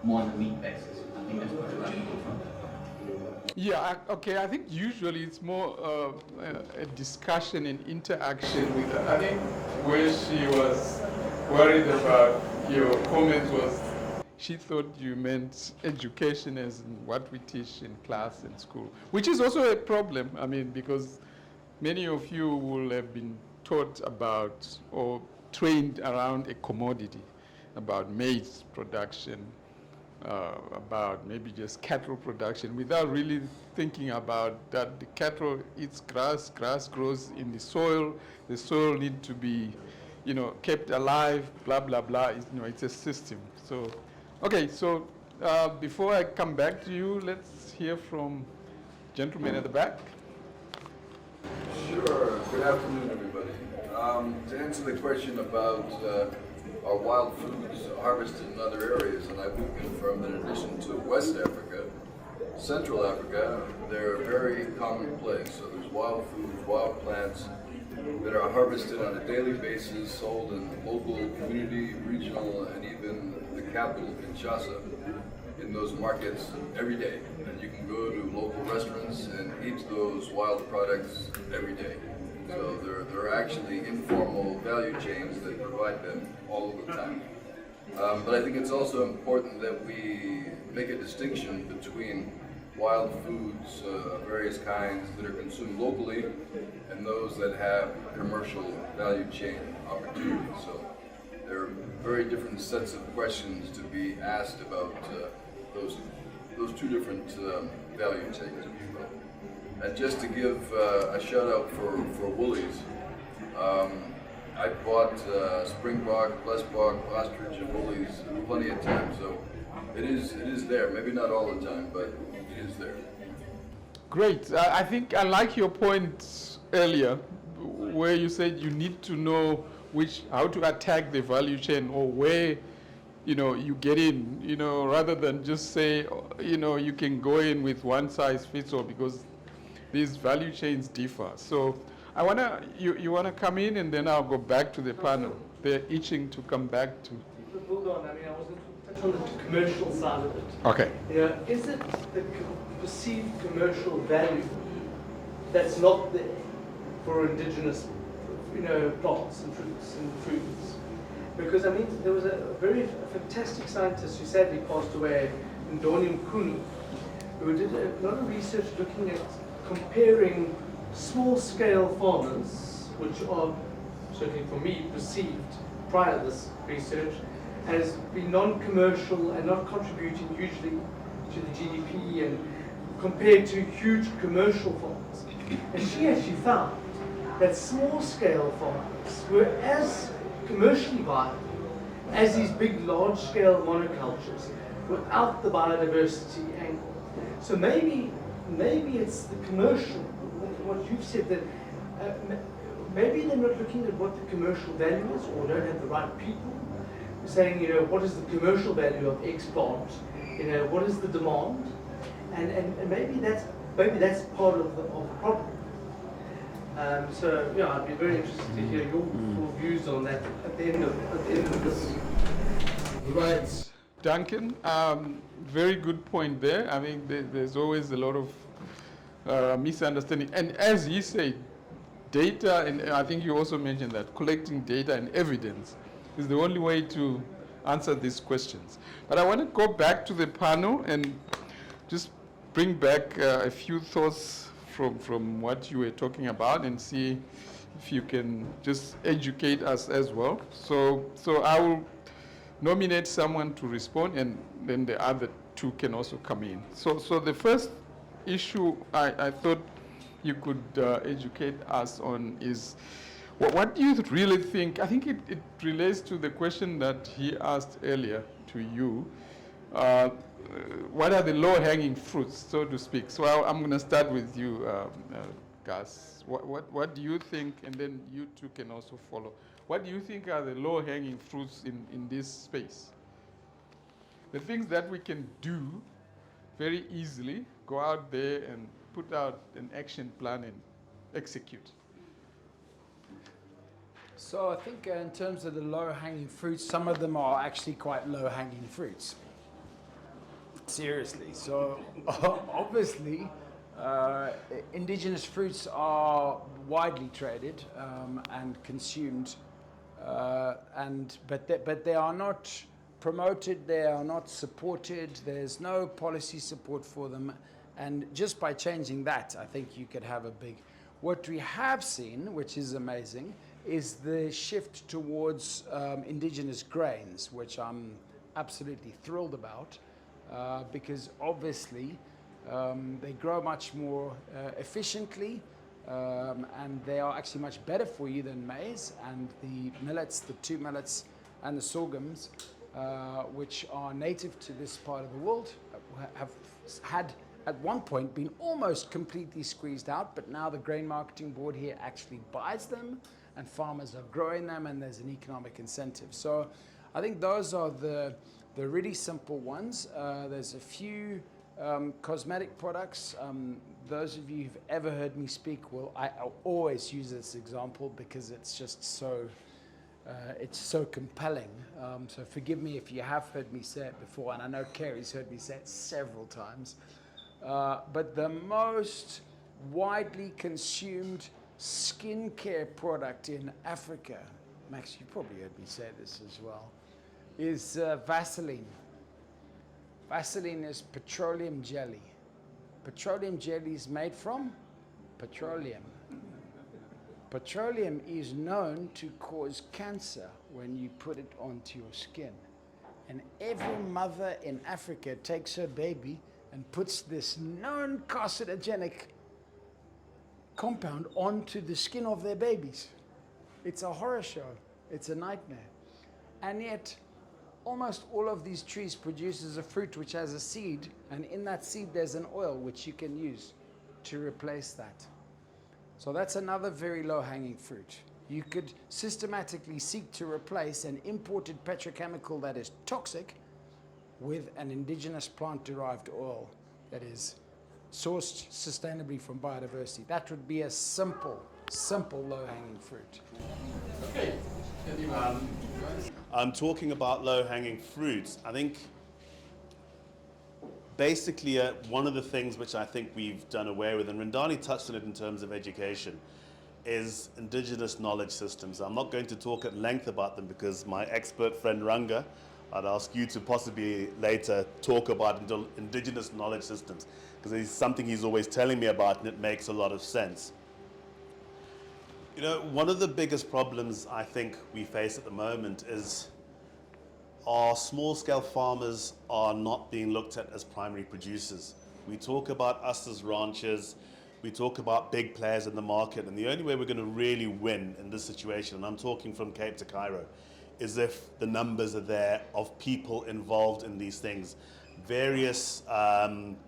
more on the meat basis. I think that's what I'm looking for. Yeah, okay, I think usually it's more a discussion and interaction with her. I think where she was worried about your comment was she thought you meant education as in what we teach in class and school, which is also a problem, because many of you will have been taught about or trained around a commodity, about maize production, about maybe just cattle production, without really thinking about that the cattle eats grass, grass grows in the soil needs to be, kept alive, blah, blah, blah. It's a system. So, okay, so before I come back to you, let's hear from gentleman at the back. Sure. Good afternoon, everybody. To answer the question about our wild foods harvested in other areas, and I would confirm that in addition to West Africa, Central Africa, they're very commonplace. So there's wild foods, wild plants that are harvested on a daily basis, sold in local, community, regional, and even the capital, Kinshasa, in those markets every day. And you can go to local restaurants and eat those wild products every day. So there are actually informal value chains that provide them all of the time. But I think it's also important that we make a distinction between wild foods of various kinds that are consumed locally and those that have commercial value chain opportunities. So there are very different sets of questions to be asked about those two different value chains, if you will. And just to give a shout out for Woolies, I bought springbok, blessbok, ostrich, and Woolies plenty of times. So it is there. Maybe not all the time, but it is there. Great. I think I like your point earlier, where you said you need to know how to attack the value chain, or where you get in, rather than just say, you can go in with one size fits all, because these value chains differ. So you wanna come in, and then I'll go back to the panel. They're itching to come back to. Hold on, I was going to touch on the commercial side of it. Okay. Is it the perceived commercial value that's not there for indigenous, plants and fruits and foods? Because there was a very fantastic scientist who sadly passed away, Ndoni Mkunu, who did a lot of research looking at comparing small-scale farmers, which are, certainly for me, perceived prior to this research as being non-commercial and not contributing hugely to the GDP, and compared to huge commercial farms. And she actually found that small-scale farmers were as commercially viable as these big, large-scale monocultures without the biodiversity angle. So maybe it's the commercial, what you've said, that maybe they're not looking at what the commercial value is, or don't have the right people saying, what is the commercial value of X plant? What is the demand? And maybe that's part of the problem. So I'd be very interested to hear your views on that at the end of this. Right. Duncan. Very good point there. I mean, there's always a lot of misunderstanding. And as he said, data, and I think you also mentioned that, collecting data and evidence is the only way to answer these questions. But I want to go back to the panel and just bring back a few thoughts from what you were talking about and see if you can just educate us as well. So I will nominate someone to respond, and then the other two can also come in. So the first issue I thought you could educate us on is, what do you really think? I think it relates to the question that he asked earlier to you. What are the low-hanging fruits, so to speak? So I'm going to start with you, Gus. What do you think, and then you two can also follow. What do you think are the low-hanging fruits in this space? The things that we can do very easily, go out there and put out an action plan and execute. So I think in terms of the low-hanging fruits, some of them are actually quite low-hanging fruits. Seriously. So obviously, indigenous fruits are widely traded and consumed, but they are not promoted, they are not supported, there's no policy support for them. And just by changing that, I think you could have a big... What we have seen, which is amazing, is the shift towards indigenous grains, which I'm absolutely thrilled about, because obviously they grow much more efficiently, and they are actually much better for you than maize. And the millets, the two millets and the sorghums, which are native to this part of the world, have had at one point been almost completely squeezed out, but now the Grain Marketing Board here actually buys them, and farmers are growing them, and there's an economic incentive. So I think those are the really simple ones. There's a few cosmetic products. Those of you who've ever heard me speak I'll always use this example because it's just so compelling. So forgive me if you have heard me say it before, and I know Kerry's heard me say it several times. But the most widely consumed skincare product in Africa, Max, you probably heard me say this as well, is Vaseline. Vaseline is petroleum jelly. Petroleum jelly is made from petroleum. Petroleum is known to cause cancer when you put it onto your skin. And every mother in Africa takes her baby and puts this known carcinogenic compound onto the skin of their babies. It's a horror show. It's a nightmare. And yet, almost all of these trees produces a fruit which has a seed, and in that seed there's an oil which you can use to replace that. So that's another very low-hanging fruit. You could systematically seek to replace an imported petrochemical that is toxic with an indigenous plant-derived oil that is sourced sustainably from biodiversity. That would be a simple low-hanging fruit. Okay. I'm talking about low-hanging fruits. I think basically one of the things which I think we've done away with, and Rindani touched on it in terms of education, is indigenous knowledge systems. I'm not going to talk at length about them because my expert friend Ranga, I'd ask you to possibly later talk about indigenous knowledge systems, because it's something he's always telling me about, and it makes a lot of sense. You know, one of the biggest problems I think we face at the moment is our small-scale farmers are not being looked at as primary producers. We talk about us as ranchers, we talk about big players in the market, and the only way we're going to really win in this situation, and I'm talking from Cape to Cairo, is if the numbers are there of people involved in these things. Various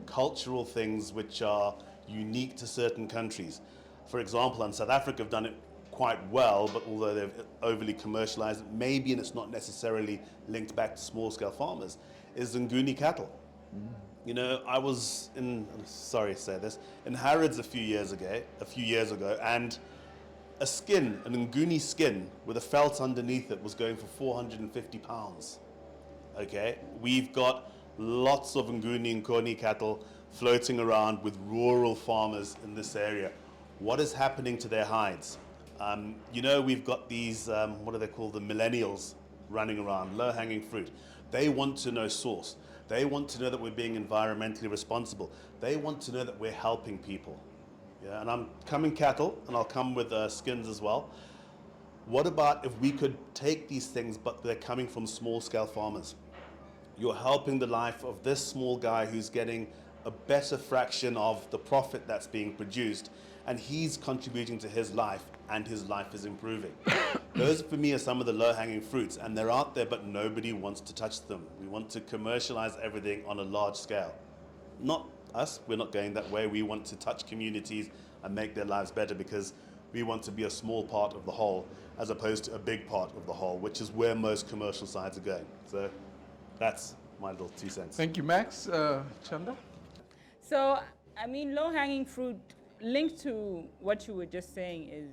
cultural things which are unique to certain countries. For example, in South Africa have done it quite well, but although they've overly commercialized it, maybe, and it's not necessarily linked back to small-scale farmers, is Zanguni Cattle. You know, I was in, sorry to say this, in Harrods a few years ago, and a skin, an Nguni skin with a felt underneath it, was going for £450. okay? We've got lots of Nguni and Koni cattle floating around with rural farmers in this area. What is happening to their hides? You know, we've got these, what are they called, the millennials running around, low-hanging fruit. They want to know source. They want to know that we're being environmentally responsible. They want to know that we're helping people. Yeah, and I'm coming cattle, and I'll come with skins as well. What about if we could take these things, but they're coming from small-scale farmers? You're helping the life of this small guy who's getting a better fraction of the profit that's being produced, and he's contributing to his life, and his life is improving. Those, for me, are some of the low-hanging fruits, and they're out there, but nobody wants to touch them. We want to commercialize everything on a large scale. Not us, we're not going that way. We want to touch communities and make their lives better because we want to be a small part of the whole as opposed to a big part of the whole, which is where most commercial sides are going. So that's my little 2 cents. Thank you, Max. Chanda? So, I mean, low-hanging fruit, linked to what you were just saying, is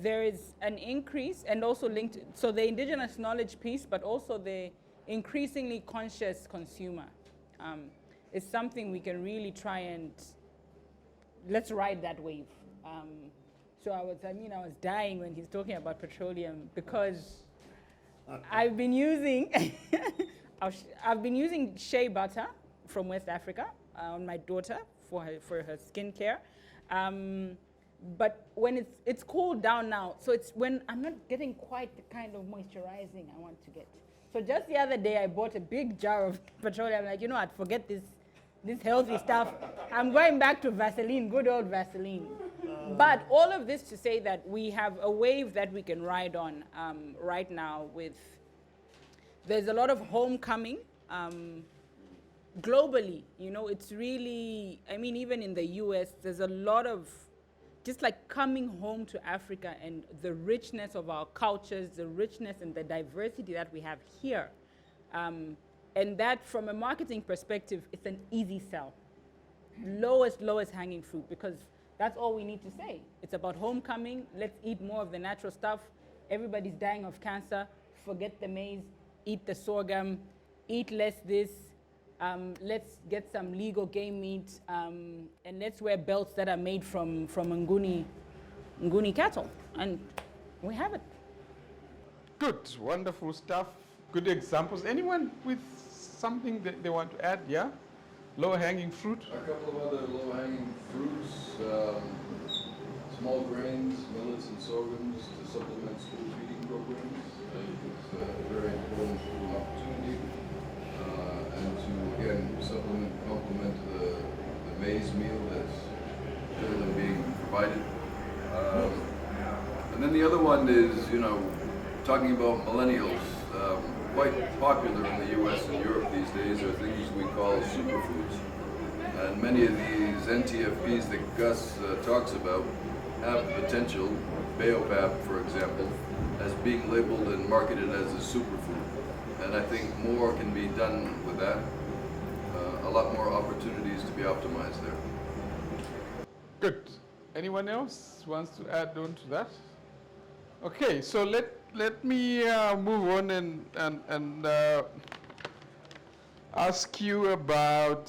there is an increase, and also linked, so the indigenous knowledge piece, but also the increasingly conscious consumer is something we can really try and, let's ride that wave. So I was dying when he's talking about petroleum because I've been using, I've been using shea butter from West Africa on my daughter for her skincare. But when it's cooled down now, so it's when I'm not getting quite the kind of moisturizing I want to get. So just the other day, I bought a big jar of petroleum. I'm like, you know what, forget this healthy stuff. I'm going back to Vaseline, good old Vaseline. But all of this to say that we have a wave that we can ride on right now with, there's a lot of homecoming globally. You know, it's really, I mean, even in the US, there's a lot of just like coming home to Africa and the richness of our cultures, the richness and the diversity that we have here. And that from a marketing perspective, it's an easy sell. Lowest hanging fruit, because that's all we need to say. It's about homecoming, let's eat more of the natural stuff. Everybody's dying of cancer, forget the maize, eat the sorghum, eat less this, let's get some legal game meat, and let's wear belts that are made from Zanguni cattle. And we have it. Good, wonderful stuff. Good examples. Anyone with something that they want to add? Yeah? Low-hanging fruit? A couple of other low-hanging fruits, small grains, millets and sorghums to supplement school feeding programs. I think it's a very important opportunity. And to, again, complement the maize meal that's clearly being provided. And then the other one is, you know, talking about millennials. Quite popular in the US and Europe these days are things we call superfoods. And many of these NTFPs that Gus talks about have the potential, Baobab for example, as being labeled and marketed as a superfood. And I think more can be done with that. A lot more opportunities to be optimized there. Good. Anyone else wants to add on to that? Okay, so let me move on and ask you about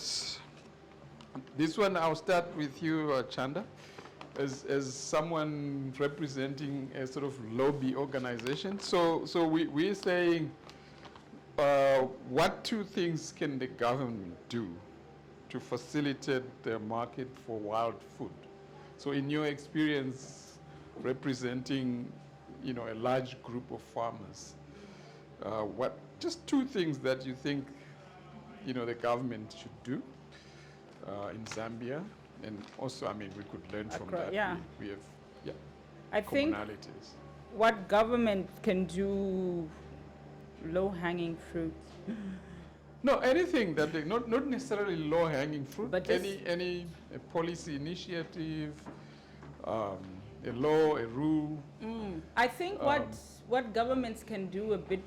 this one. I'll start with you, Chanda, as someone representing a sort of lobby organization. So we're saying, what 2 things can the government do to facilitate the market for wild food? So in your experience representing, you know, a large group of farmers, what just 2 things that you think, you know, the government should do in Zambia? And also, I mean, we could learn from that. Yeah. We have I think commonalities. what government can do, low-hanging fruit. No, anything that they, not necessarily low-hanging fruit, But any a policy initiative, a law, a rule. I think what governments can do a bit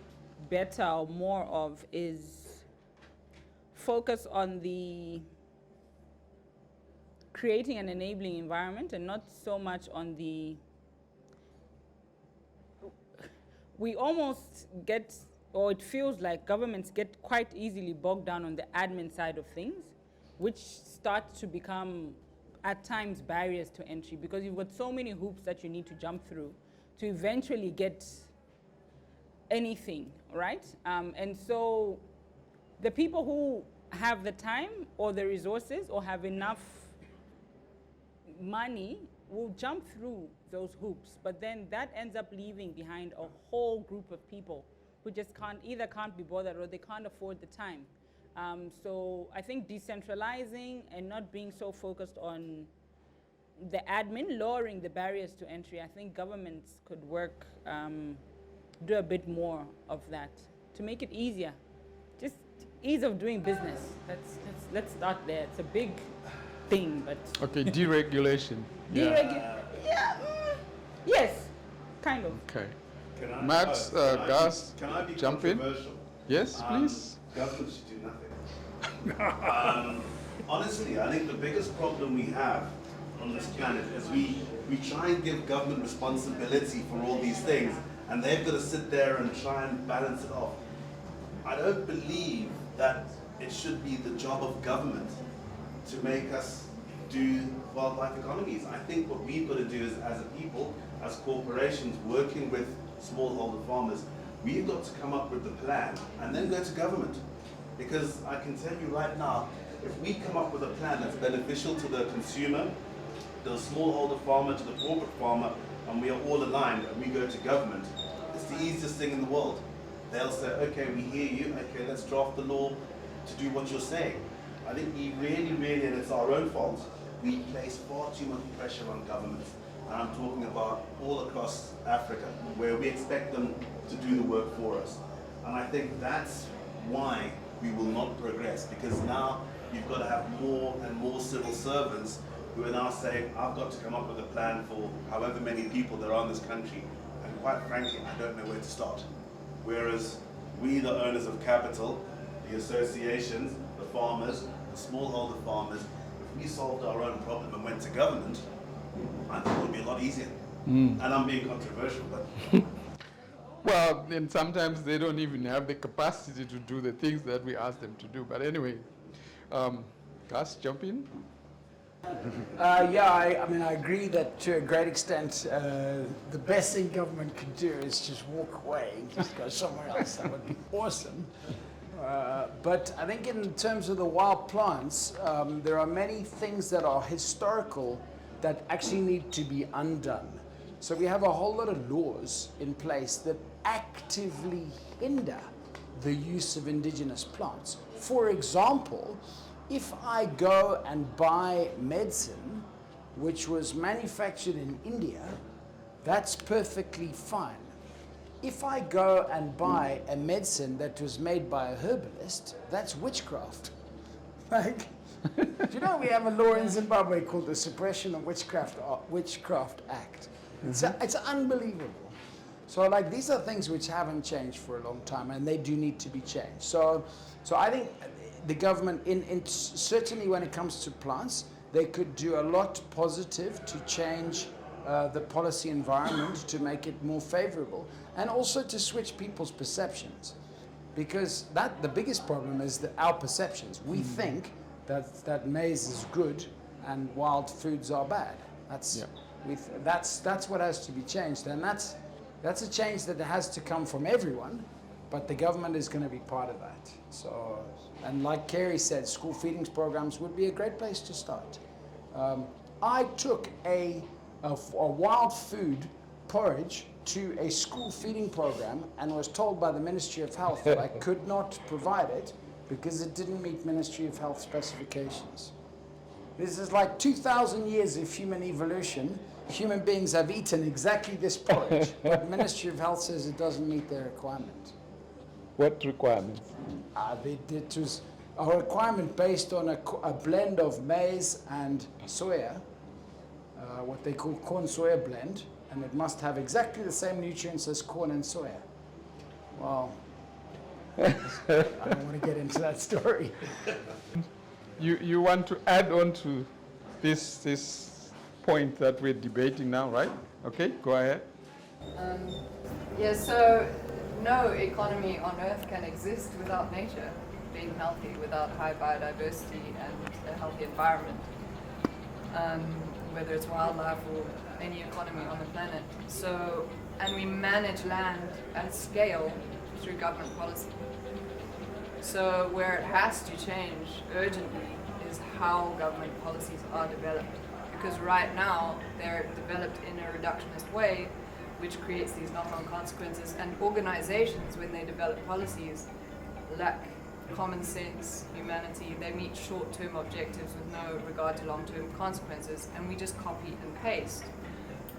better or more of is focus on the creating an enabling environment and not so much on the, we almost get or it feels like governments get quite easily bogged down on the admin side of things, which starts to become, at times, barriers to entry, because you've got so many hoops that you need to jump through to eventually get anything, right? And so the people who have the time or the resources or have enough money will jump through those hoops, but then that ends up leaving behind a whole group of people who just can't be bothered, or they can't afford the time. So I think decentralizing and not being so focused on the admin, lowering the barriers to entry, I think governments could work, do a bit more of that to make it easier. Just ease of doing business. Let's start there. It's a big thing, but. Okay, deregulation. Yes, kind of. Okay. Can I, Max, Gus, can I be jump in? controversial? Yes, please. Government should do nothing. Honestly, I think the biggest problem we have on this planet is we try and give government responsibility for all these things, and they've got to sit there and try and balance it off. I don't believe that it should be the job of government to make us do wildlife economies. I think what we've got to do is, as a people, as corporations working with smallholder farmers, we've got to come up with the plan and then go to government. Because I can tell you right now, if we come up with a plan that's beneficial to the consumer, the smallholder farmer, to the corporate farmer, and we are all aligned and we go to government, it's the easiest thing in the world. They'll say, okay, we hear you, okay, let's draft the law to do what you're saying. I think we really, and it's our own fault, we place far too much pressure on governments. And I'm talking about all across Africa, where we expect them to do the work for us. And I think that's why we will not progress, because now you've got to have more and more civil servants who are now saying, I've got to come up with a plan for however many people there are in this country. And quite frankly, I don't know where to start. Whereas we, the owners of capital, the associations, the farmers, the smallholder farmers, if we solved our own problem and went to government, I think it would be a lot easier. And I'm being controversial, but... Well, and sometimes they don't even have the capacity to do the things that we ask them to do. But anyway, Gus, jump in. I mean, I agree that to a great extent, the best thing government can do is just walk away and just go somewhere else. That would be awesome. But I think in terms of the wild plants, there are many things that are historical that actually need to be undone. So we have a whole lot of laws in place that actively hinder the use of indigenous plants. For example, if I go and buy medicine which was manufactured in India, that's perfectly fine. If I go and buy a medicine that was made by a herbalist, that's witchcraft. Like, do you know we have a law in Zimbabwe called the Suppression of Witchcraft Act? It's unbelievable. So like these are things which haven't changed for a long time, and they do need to be changed. So I think the government, certainly when it comes to plants, they could do a lot positive to change the policy environment to make it more favorable, and also to switch people's perceptions. Because the biggest problem is our perceptions. We think that maize is good and wild foods are bad. That's what has to be changed, and that's a change that has to come from everyone, but the government is going to be part of that. So, and like Kerry said, school feedings programs would be a great place to start. I took a wild food porridge to a school feeding program and was told by the Ministry of Health that I could not provide it because it didn't meet Ministry of Health specifications. This is like 2,000 years of human evolution. Human beings have eaten exactly this porridge, but the Ministry of Health says it doesn't meet their requirement. What requirements? It was a requirement based on a blend of maize and soya, what they call corn-soya blend, and it must have exactly the same nutrients as corn and soya. Well, I don't want to get into that story. You want to add on to this point that we're debating now, right? Okay, go ahead. So no economy on Earth can exist without nature being healthy, without high biodiversity and a healthy environment, whether it's wildlife or any economy on the planet. So, and we manage land at scale through government policy. So where it has to change urgently is how government policies are developed. Because right now they're developed in a reductionist way, which creates these knock-on consequences. And organizations, when they develop policies, lack common sense, humanity. They meet short-term objectives with no regard to long-term consequences, and we just copy and paste.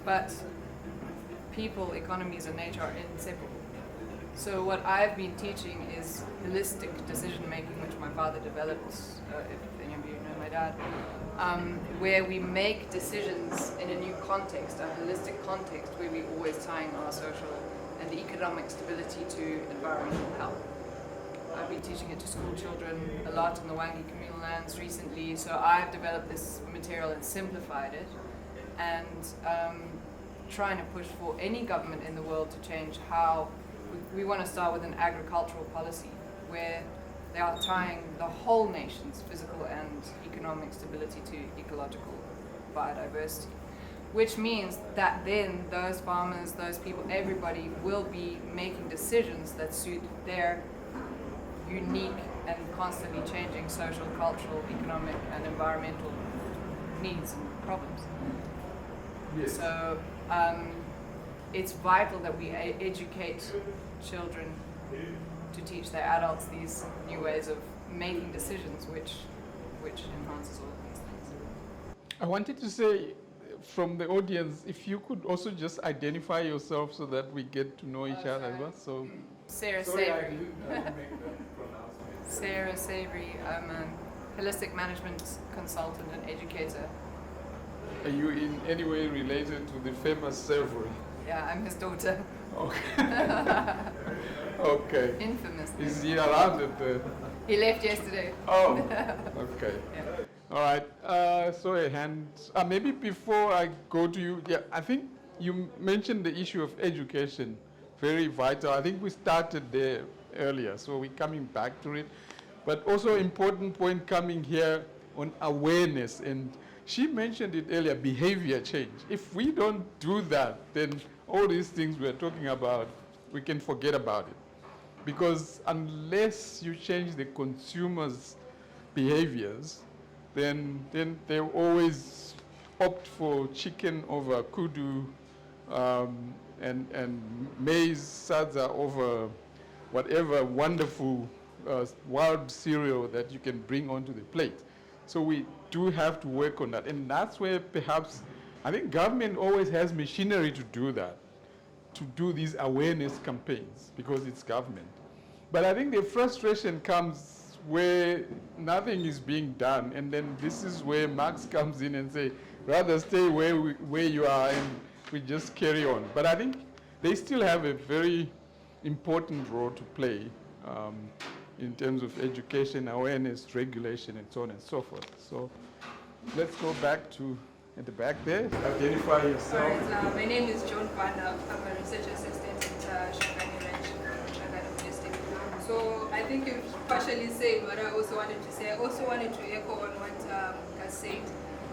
But people, economies, and nature are inseparable. So what I've been teaching is holistic decision-making, which my father developed, if any of you know my dad, where we make decisions in a new context, a holistic context, where we're always tying our social and economic stability to environmental health. I've been teaching it to school children a lot in the Wangi communal lands recently, so I've developed this material and simplified it, and trying to push for any government in the world to change how we want to start with an agricultural policy where they are tying the whole nation's physical and economic stability to ecological biodiversity, which means that then those farmers, those people, everybody will be making decisions that suit their unique and constantly changing social, cultural, economic, and environmental needs and problems. Yes. So it's vital that we educate children to teach their adults these new ways of making decisions, which enhances all of these things. I wanted to say from the audience, if you could also just identify yourself so that we get to know each other as well. So, Sarah Savory. Sarah Savory. I'm a holistic management consultant and educator. Are you in any way related to the famous Savory? Yeah, I'm his daughter. Okay. Okay. Infamous. Is he around at the... He left yesterday. Oh, okay. Yeah. All right. So a hand. Maybe before I go to you, yeah, I think you mentioned the issue of education, very vital. I think we started there earlier, so we're coming back to it. But also important point coming here on awareness, and she mentioned it earlier, behavior change. If we don't do that, then all these things we're talking about, we can forget about it. Because unless you change the consumer's behaviors, then they always opt for chicken over kudu, and maize sadza over whatever wonderful wild cereal that you can bring onto the plate. So we do have to work on that. And that's where perhaps, I think government always has machinery to do that, to do these awareness campaigns, because it's government. But I think the frustration comes where nothing is being done, and then this is where Max comes in and say, rather stay where you are and we just carry on. But I think they still have a very important role to play in terms of education, awareness, regulation, and so on and so forth. So let's go back to at the back there. Identify yourself. All right, my name is John Banda. I'm a research assistant at Shangani Ranch, Shangani District. So I think you've partially said what I also wanted to say. I also wanted to echo on what Gus said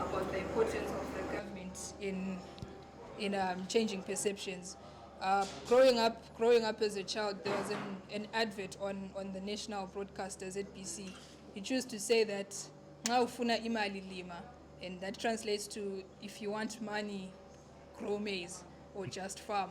about the importance of the government in changing perceptions. Growing up as a child, there was an advert on the national broadcaster ZBC. It used to say that "Nxa ufuna imali lima," and that translates to "if you want money, grow maize or just farm."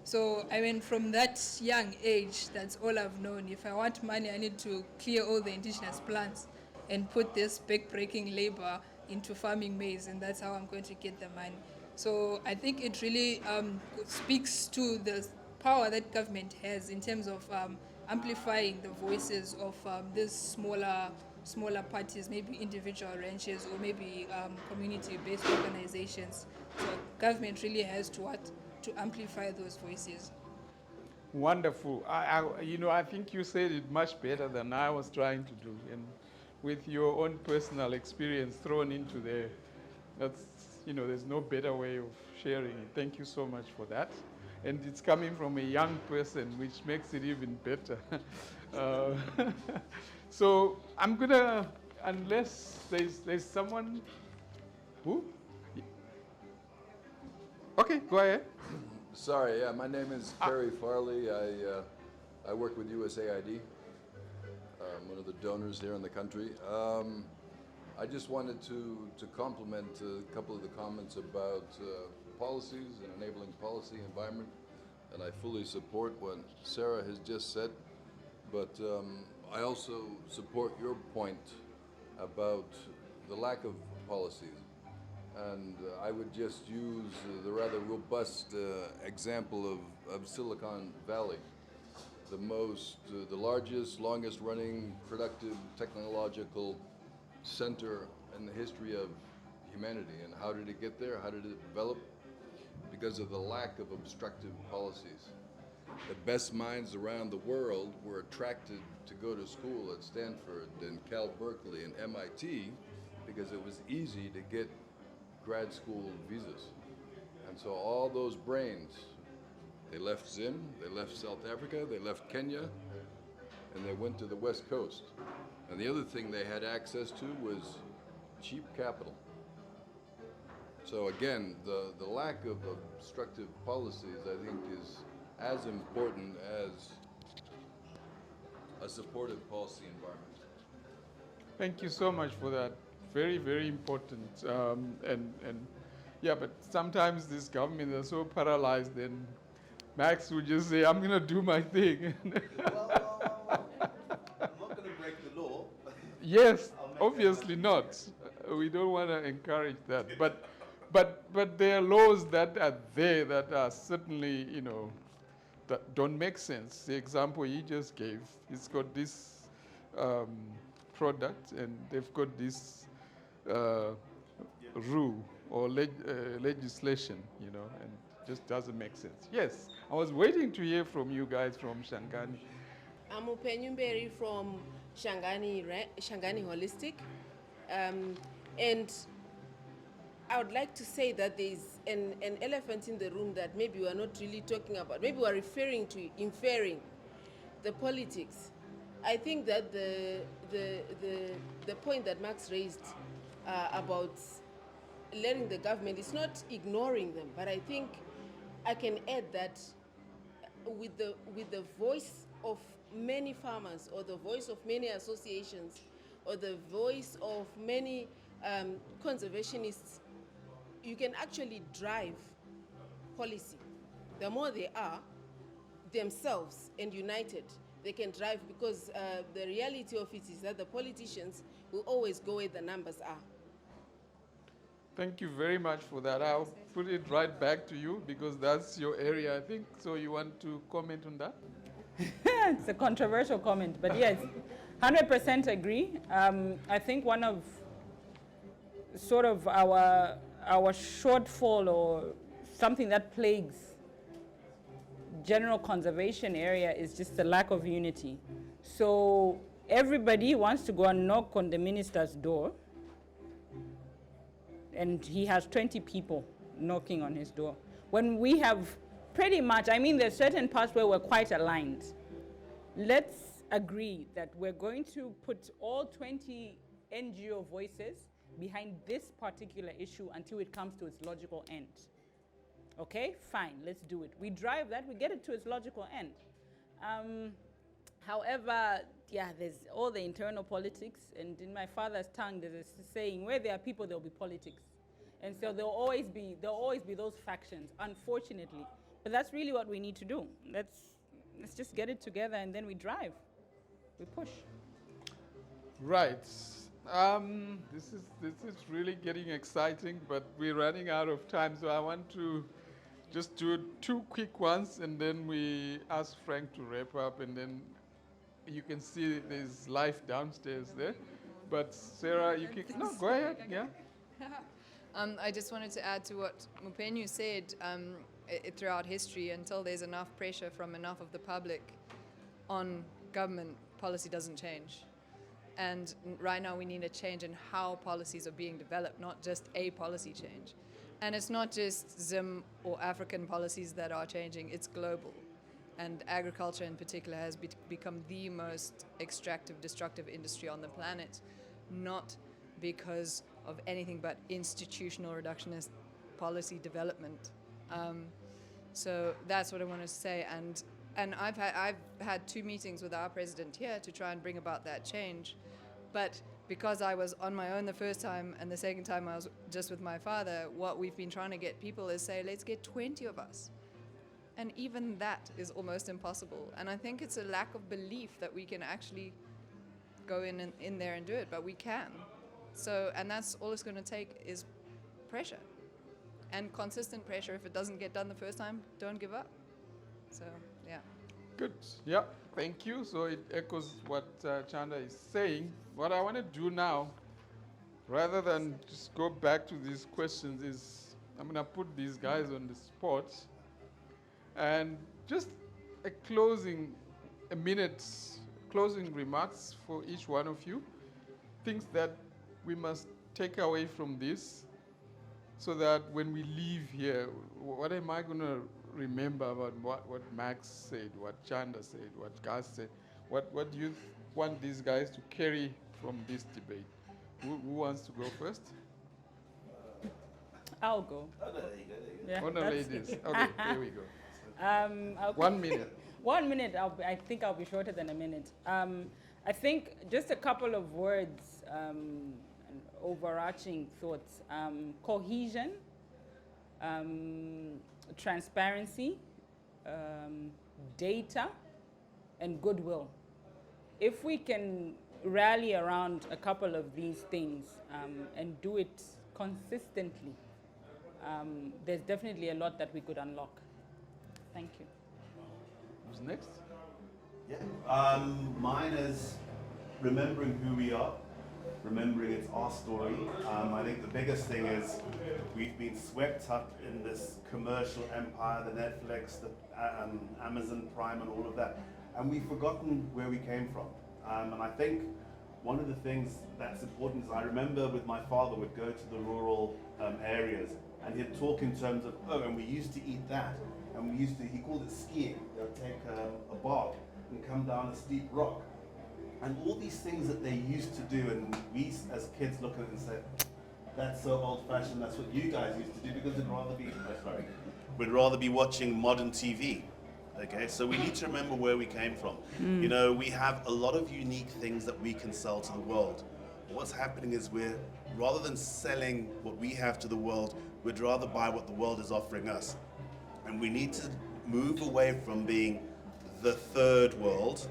So I mean, from that young age, that's all I've known. If I want money, I need to clear all the indigenous plants and put this back-breaking labor into farming maize, and that's how I'm going to get the money. So I think it really speaks to the power that government has in terms of amplifying the voices of these smaller parties, maybe individual ranches or maybe community-based organizations. So government really has to amplify those voices. Wonderful. I think you said it much better than I was trying to do, and with your own personal experience thrown into there, that's, there's no better way of sharing it. Thank you so much for that. and it's coming from a young person, which makes it even better. So I'm gonna, unless there's someone who? Okay, go ahead. Sorry, yeah, my name is Kerry Farley. I work with USAID. I'm one of the donors here in the country. I just wanted to compliment a couple of the comments about policies and enabling policy environment, and I fully support what Sarah has just said, but I also support your point about the lack of policies. And I would just use the rather robust example of Silicon Valley, the largest, longest running, productive, technological center in the history of humanity. And how did it get there? How did it develop? Because of the lack of obstructive policies. The best minds around the world were attracted to go to school at Stanford and Cal Berkeley and MIT because it was easy to get grad school visas. And so all those brains, they left Zim, they left South Africa, they left Kenya, and they went to the West Coast. And the other thing they had access to was cheap capital. So again, the lack of obstructive policies, I think, is as important as a supportive policy environment. Thank you so much for that. Very, very important. And yeah, but sometimes this government are so paralyzed, then Max would just say, I'm going to do my thing. Well, I'm not going to break the law. Yes, obviously not. We don't want to encourage that. But there are laws that are there that are certainly, that don't make sense. The example you just gave, it's got this product and they've got this rule or legislation, and it just doesn't make sense. Yes, I was waiting to hear from you guys from Shangani. I'm Upenyumberi from Shangani Holistic, and I would like to say that there's an elephant in the room that maybe we're not really talking about. Maybe we're referring to inferring the politics. I think that the point that Max raised about letting the government is not ignoring them, but I think I can add that with the voice of many farmers, or the voice of many associations, or the voice of many conservationists, you can actually drive policy. The more they are themselves and united, they can drive, because the reality of it is that the politicians will always go where the numbers are. Thank you very much for that. I'll put it right back to you because that's your area, I think. So you want to comment on that? It's a controversial comment, but yes, 100% agree. I think one of sort of our shortfall, or something that plagues general conservation area, is just the lack of unity. So everybody wants to go and knock on the minister's door, and he has 20 people knocking on his door. When we have pretty much, there's certain parts where we're quite aligned. Let's agree that we're going to put all 20 NGO voices behind this particular issue until it comes to its logical end. Okay, fine, let's do it. We drive that, we get it to its logical end. However, there's all the internal politics, and in my father's tongue, there's a saying, where there are people, there'll be politics. And so there'll always be those factions, unfortunately. But that's really what we need to do. Let's just get it together, and then we drive, we push. Right. This is really getting exciting, but we're running out of time, so I want to just do two quick ones, and then we ask Frank to wrap up, and then you can see there's life downstairs there. But Sarah, you can go ahead. Yeah. I just wanted to add to what Mupenyu said. Throughout history, until there's enough pressure from enough of the public on government, policy doesn't change. And right now we need a change in how policies are being developed, not just a policy change. And it's not just Zim or African policies that are changing, it's global. And agriculture in particular has become the most extractive, destructive industry on the planet, not because of anything but institutional reductionist policy development. So that's what I want to say. And I've had 2 meetings with our president here to try and bring about that change. But because I was on my own the first time and the second time I was just with my father, what we've been trying to get people is say, let's get 20 of us. And even that is almost impossible. And I think it's a lack of belief that we can actually go in there and do it, but we can. So, and that's all it's going to take is pressure. And consistent pressure. If it doesn't get done the first time, don't give up. So, yeah. Good. Yeah, thank you. So it echoes what Chanda is saying. What I want to do now, rather than just go back to these questions, is I'm going to put these guys on the spot. And just a closing remarks for each one of you. Things that we must take away from this so that when we leave here, what am I going to remember about what Max said, what Chanda said, what Gus said? What do you want these guys to carry from this debate? Who wants to go first? I'll go. Yeah, Oh, no, ladies. Okay, here we go. Okay. 1 minute. 1 minute. I think I'll be shorter than a minute. I think just a couple of words, and overarching thoughts. Cohesion, transparency, data, and goodwill. If we can rally around a couple of these things and do it consistently, there's definitely a lot that we could unlock. Thank you. Who's next? Yeah. Mine is remembering who we are, remembering it's our story. I think the biggest thing is we've been swept up in this commercial empire, the Netflix, the Amazon Prime and all of that, and we've forgotten where we came from. And I think one of the things that's important is I remember with my father would go to the rural areas and he'd talk in terms of, oh, and we used to eat that. And he called it skiing. They'll take a bark and come down a steep rock. And all these things that they used to do, and we as kids look at it and say, that's so old fashioned, that's what you guys used to do, because we'd rather be watching modern TV. Okay, so we need to remember where we came from. You know, we have a lot of unique things that we can sell to the world. But what's happening is rather than selling what we have to the world, we'd rather buy what the world is offering us. And we need to move away from being the third world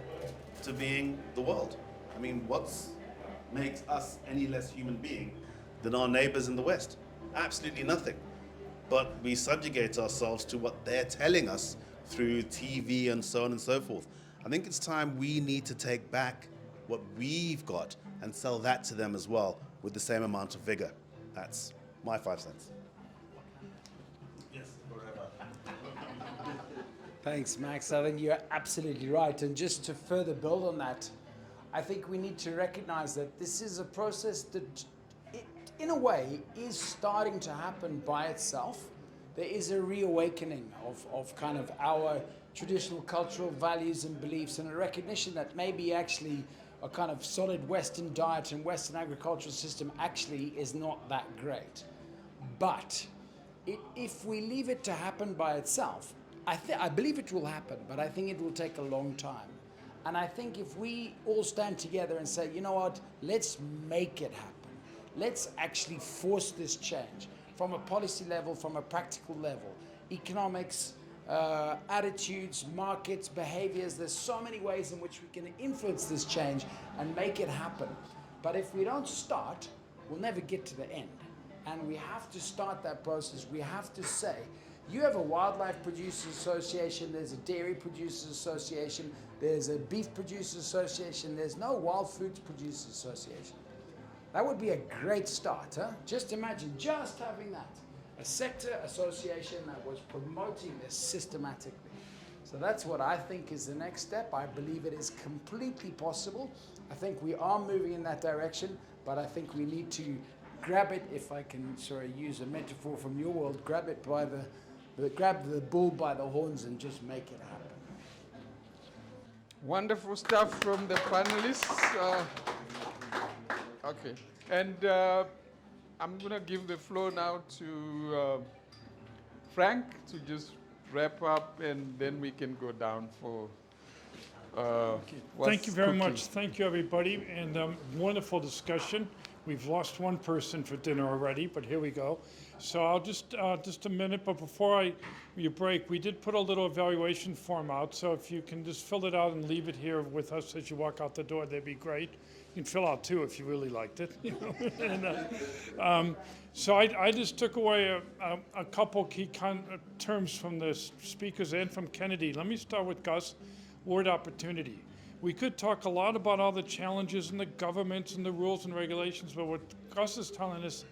to being the world. I mean, what makes us any less human being than our neighbors in the West? Absolutely nothing. But we subjugate ourselves to what they're telling us through TV and so on and so forth. I think it's time we need to take back what we've got and sell that to them as well with the same amount of vigor. That's my 5 cents. Thanks, Max. I think you're absolutely right. And just to further build on that, I think we need to recognize that this is a process that, in a way, is starting to happen by itself. There is a reawakening of kind of our traditional cultural values and beliefs, and a recognition that maybe actually a kind of solid Western diet and Western agricultural system actually is not that great. But if we leave it to happen by itself, I believe it will happen, but I think it will take a long time. And I think if we all stand together and say, you know what, let's make it happen. Let's actually force this change from a policy level, from a practical level. Economics, attitudes, markets, behaviors, there's so many ways in which we can influence this change and make it happen. But if we don't start, we'll never get to the end. And we have to start that process. We have to say, you have a Wildlife Producers Association, there's a Dairy Producers Association, there's a Beef Producers Association, there's no Wild Foods Producers Association. That would be a great start, huh? Just imagine just having that. A sector association that was promoting this systematically. So that's what I think is the next step. I believe it is completely possible. I think we are moving in that direction, but I think we need to grab it, if I can, sorry, use a metaphor from your world, grab it by grab the bull by the horns and just make it happen. Wonderful stuff from the panelists. Okay, and I'm going to give the floor now to Frank to just wrap up, and then we can go down for Thank you very cooking. much. Thank you, everybody, and wonderful discussion. We've lost one person for dinner already, but here we go. So I'll just a minute, but before you break, we did put a little evaluation form out, so if you can just fill it out and leave it here with us as you walk out the door, that'd be great. You can fill out two if you really liked it. You know? And, so I just took away a couple key terms from the speakers and from Kennedy. Let me start with Gus, word opportunity. We could talk a lot about all the challenges and the governments and the rules and regulations, but what Gus is telling us,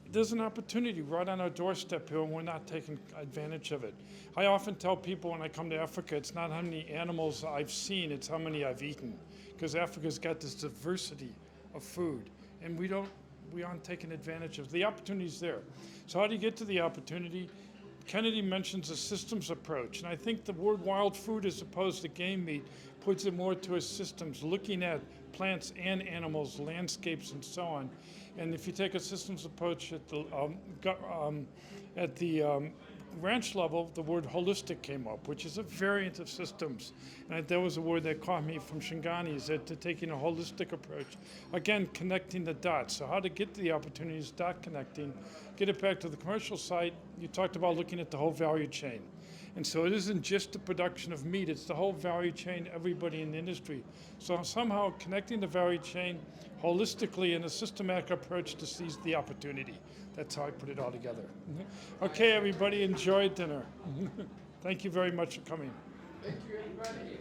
there's an opportunity right on our doorstep here, and we're not taking advantage of it. I often tell people when I come to Africa, it's not how many animals I've seen, it's how many I've eaten, because Africa's got this diversity of food, and we aren't taking advantage of it. The opportunity's there. So how do you get to the opportunity? Kennedy mentions a systems approach, and I think the word wild food as opposed to game meat puts it more to a systems, looking at plants and animals, landscapes, and so on. And if you take a systems approach at the ranch level, the word holistic came up, which is a variant of systems. And that was a word that caught me from Shangani, is that to taking a holistic approach. Again, connecting the dots. So how to get to the opportunities, dot connecting. Get it back to the commercial side. You talked about looking at the whole value chain. And so it isn't just the production of meat, it's the whole value chain, everybody in the industry. So somehow connecting the value chain holistically in a systematic approach to seize the opportunity. That's how I put it all together. Okay, everybody, enjoy dinner. Thank you very much for coming. Thank you, everybody.